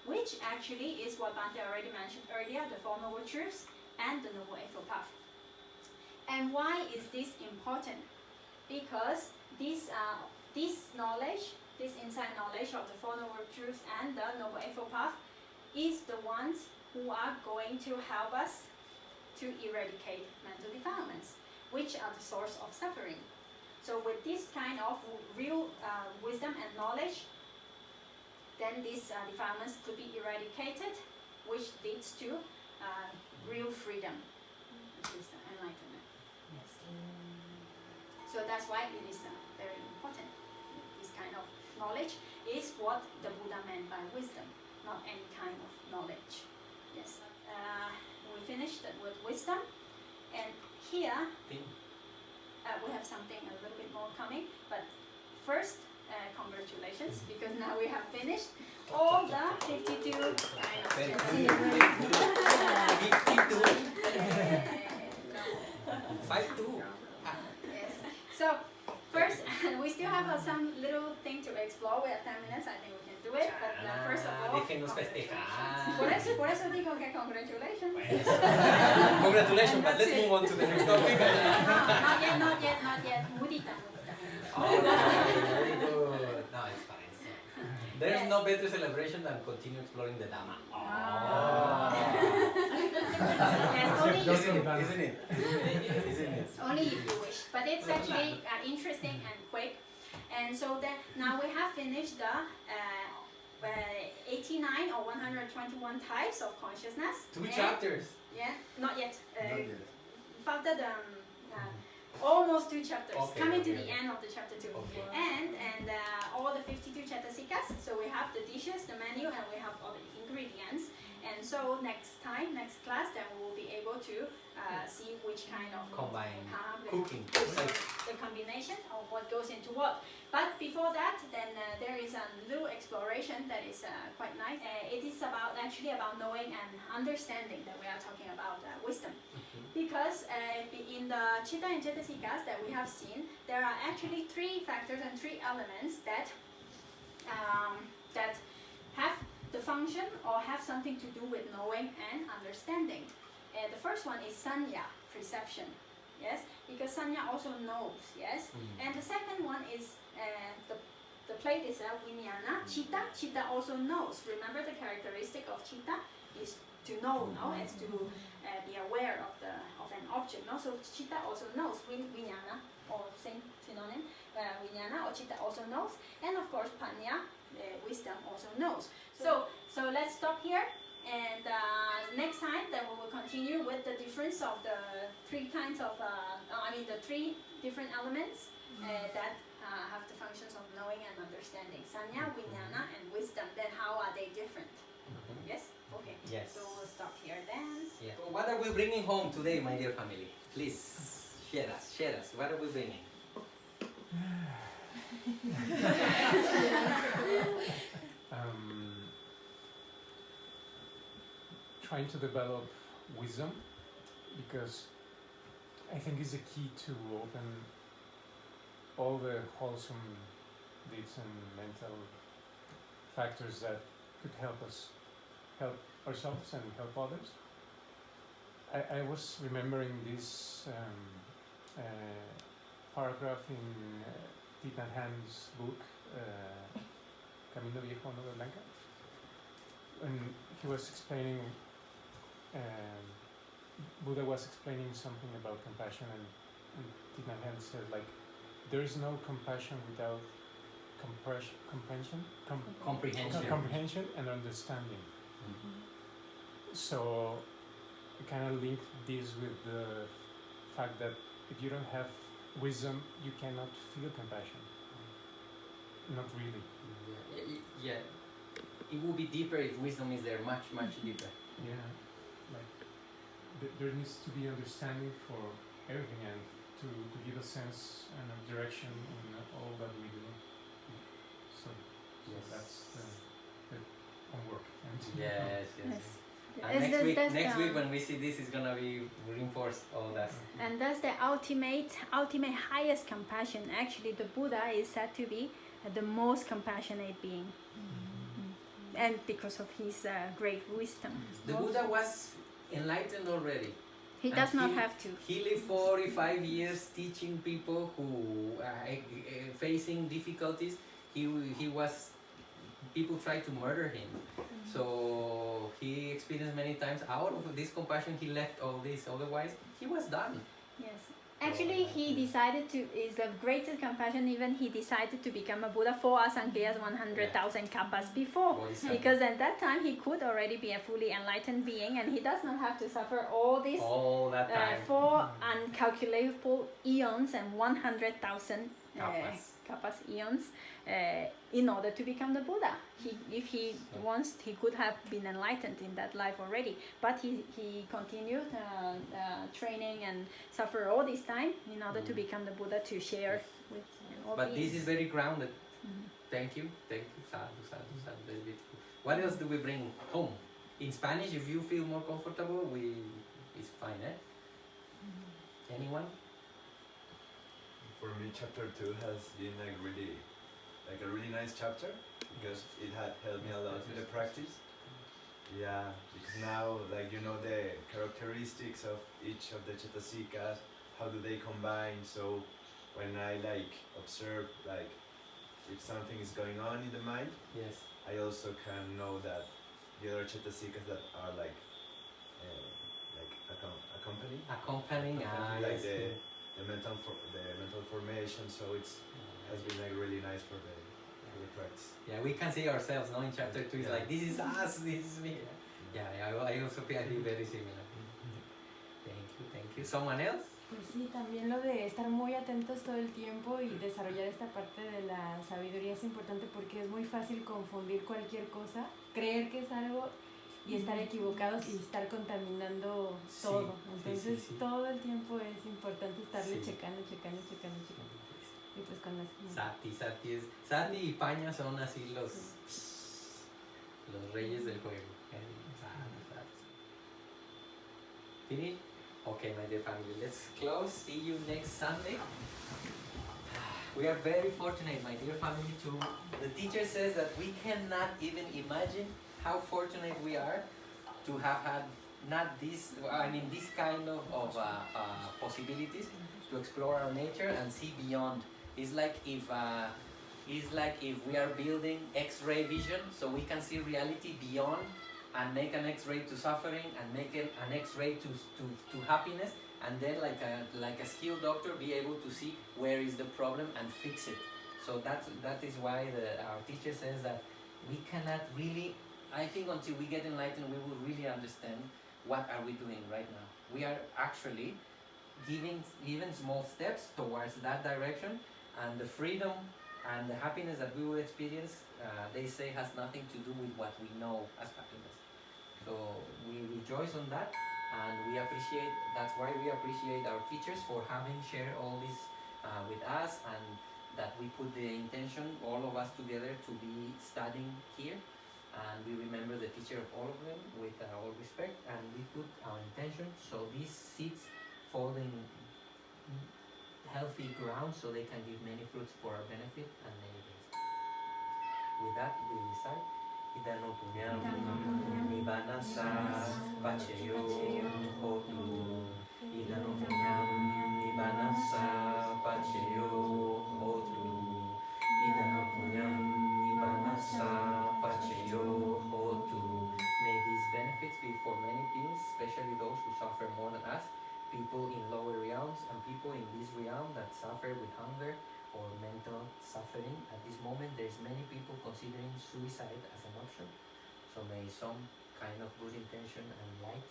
which actually is what Bhante already mentioned earlier, the Four Noble Truths and the Noble Eightfold Path. And why is this important? Because these this knowledge, this inside knowledge of the Four Noble Truths and the Noble Eightfold Path is the ones who are going to help us to eradicate mental defilements, which are the source of suffering. So with this kind of real wisdom and knowledge, then these defilements could be eradicated, which leads to real freedom, which is the enlightenment. Yes. So that's why it is very important. This kind of knowledge is what the Buddha meant by wisdom, not any kind of knowledge. Yes. We finished with wisdom, and here we have something a little bit more coming. But first, congratulations, because now we have finished all the 52 kind of Very good. 52. Yes. So first, we still have some little thing to explore. We have 10 minutes. I think we can do it. But first of all, Déjenos festejar. por eso digo que congratulations. Congratulations, but let's move on to the next topic. Not yet. Mudita. Oh, very good. No, it's fine. There is no better celebration than continue exploring the Dhamma. Yes, only Isn't it? only if you wish. But it's actually interesting and quick. And so then now we have finished the 89 or 121 types of consciousness. 2 chapters. Yeah, not yet. Not yet. After the almost 2 chapters, Okay, coming to okay. the end of the chapter 2. Okay. And all the 52 cetasikas. So we have the dishes, the menu, and we have all the ingredients. And so next class, then we will be able to see which kind of Combine the- cooking. the combination of what goes into what. But before that, then there is a little exploration that is quite nice. It is actually about knowing and understanding that we are talking about wisdom. Because in the Chitta and Cetasikas that we have seen, there are actually 3 factors and 3 elements that that have the function or have something to do with knowing and understanding. The first one is sanya, perception. Yes, because sanya also knows. Yes, and the second one is the plate is vijnana. Chitta also knows. Remember, the characteristic of chitta is to know, no, as to be aware of an object. No, so chitta also knows. Vijnana, or same synonym, vijnana or chitta also knows, and of course panya, wisdom, also knows. So let's stop here. And next time, then we will continue with the difference of the 3 kinds of, the 3 different elements that have the functions of knowing and understanding. Sanya, vijnana, and wisdom. Then how are they different? Yes? Okay. Yes. So we'll stop here then. Yeah. So what are we bringing home today, my dear family? Please share us. What are we bringing? Trying to develop wisdom, because I think it's the key to open all the wholesome deeds and mental factors that could help ourselves and help others. I was remembering this paragraph in Thich Nhat Hanh's book, Camino Viejo, Nueva Blanca, and he was explaining, Buddha was explaining something about compassion, and Thich Nhat Hanh said, like, there is no compassion without comprehension and understanding. So I kind of link this with the fact that if you don't have wisdom, you cannot feel compassion. Not really. Yeah. It will be deeper if wisdom is there, much deeper. Yeah, like there needs to be understanding for everything, and to give a sense and a direction in all that we do. So that's the homework. Yes. Yes. And next week when we see this, is gonna be reinforced all that. And that's the ultimate highest compassion. Actually, the Buddha is said to be the most compassionate being. And because of his great wisdom. The Buddha was enlightened already. He does not have to. He lived 45 years teaching people who facing difficulties. He was, people tried to murder him. So he experienced many times, out of this compassion he left all this, otherwise he was done. Yes. Actually, he decided to, is the greatest compassion, even he decided to become a Buddha 4 Asankhya's 100,000 kappas before. Because at that time he could already be a fully enlightened being, and he does not have to suffer all this that time. 4 uncalculable eons and 100,000 kappas eons in order to become the Buddha. If he wants, he could have been enlightened in that life already, but he continued training and suffer all this time in order to become the Buddha, to share with all But beings. this is very grounded. Thank you, sadhu, sadhu, sadhu, very beautiful. What else do we bring home? In Spanish, if you feel more comfortable, it's fine, eh? Anyone? For me, chapter 2 has been a really nice chapter, because it had helped me a lot with the practice. Yeah, because now, you know the characteristics of each of the cetasikas, how do they combine, so when I observe if something is going on in the mind, yes, I also can know that the other cetasikas that are accompanying the mental formation, so has been really nice for the practice. Yeah, we can see ourselves now in chapter 2. It's like, this is us, this is me. Yeah, I also feel very similar. Thank you. Someone else? Pues sí, también lo de estar muy atentos todo el tiempo y desarrollar esta parte de la sabiduría es importante, porque es muy fácil confundir cualquier cosa, creer que es algo y estar equivocados y estar contaminando todo. Entonces todo el tiempo es importante estarle checando. Y pues con las... Sati y Paña son así los reyes del juego. Finish? Okay, my dear family, let's close. See you next Sunday. We are very fortunate, my dear family, the teacher says that we cannot even imagine how fortunate we are to have had this kind of possibilities to explore our nature and see beyond. It's like if we are building X-ray vision, so we can see reality beyond, and make an X-ray to suffering, and make an X-ray to happiness, and then like a skilled doctor be able to see where is the problem and fix it. So that is why our teacher says that we cannot really, I think until we get enlightened, we will really understand what are we doing right now. We are actually giving even small steps towards that direction, and the freedom and the happiness that we will experience, they say, has nothing to do with what we know as happiness. So we rejoice on that, and that's why we appreciate our teachers for having shared all this with us, and that we put the intention, all of us together, to be studying here. And we remember the teacher of all of them with all respect, and we put our intention, so these seeds fall in healthy ground, so they can give many fruits for our benefit and many days. With that, we recite Idano Punyam Nibbana Pacheyo Hotu. Idano Punyam Nibbana Pacheyo Hotu. Idano Punyam Nibbana Pacheyo Hotu. May these benefits be for many beings, especially those who suffer more than us, people in lower realms and people in this realm that suffer with hunger or mental suffering. At this moment, there's many people considering suicide as an option. So may some kind of good intention and light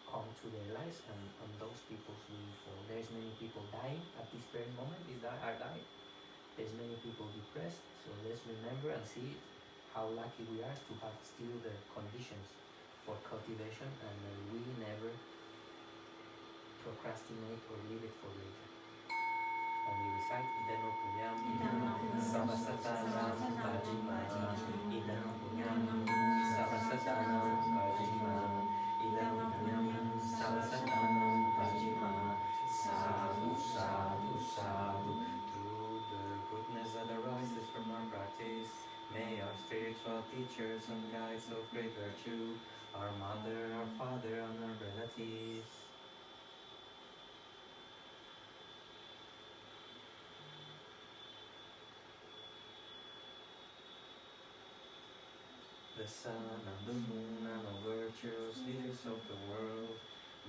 come to their lives, and on those people's will fall. There's many people dying at this very moment, are dying. There's many people depressed. So let's remember and see how lucky we are to have still the conditions for cultivation, and may we never procrastinate or leave it for later. And we recite Idano Punyam Sabasatanam Pajima. Idano Punyam Sabasatanam Pajima. Idano Punyam Sabasatanam Pajima. Sadhu, sadhu, sadhu. Through the goodness that arises from our practice, may our spiritual teachers and guides of great virtue, our mother, our father, and our relatives, the sun and the moon and all virtuous leaders of the world.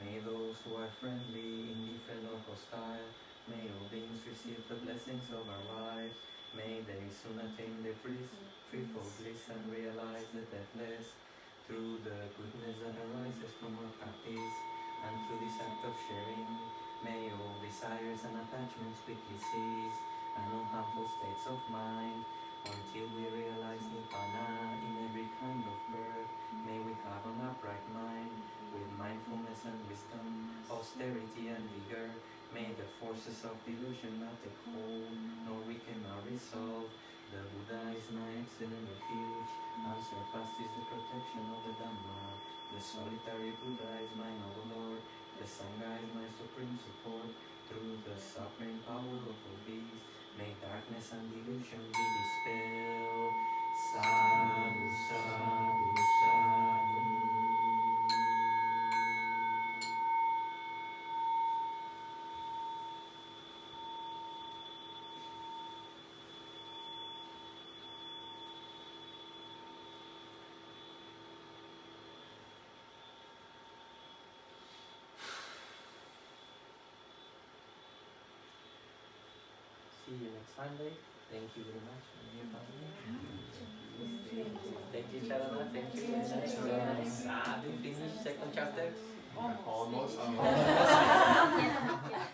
May those who are friendly, indifferent or hostile, may all beings receive the blessings of our life. May they soon attain the threefold bliss and realize the deathless through the goodness that arises from our practice. And through this act of sharing, may all desires and attachments quickly cease, and all harmful states of mind, until we realize Nibbana in every kind of birth. May we have an upright mind, with mindfulness and wisdom, austerity and vigor. May the forces of delusion not take hold, nor weaken our resolve. The Buddha is my excellent refuge, unsurpassed is the protection of the Dhamma. The solitary Buddha is my noble Lord, the Sangha is my supreme support. Through the supreme power of all these, may darkness and delusion be dispelled. Sadhu, sadhu, sadhu. See you next Sunday. Thank you very much for your family. Thank you, Charana. Thank you. Sadhu, finish second chapter. Almost. Yeah.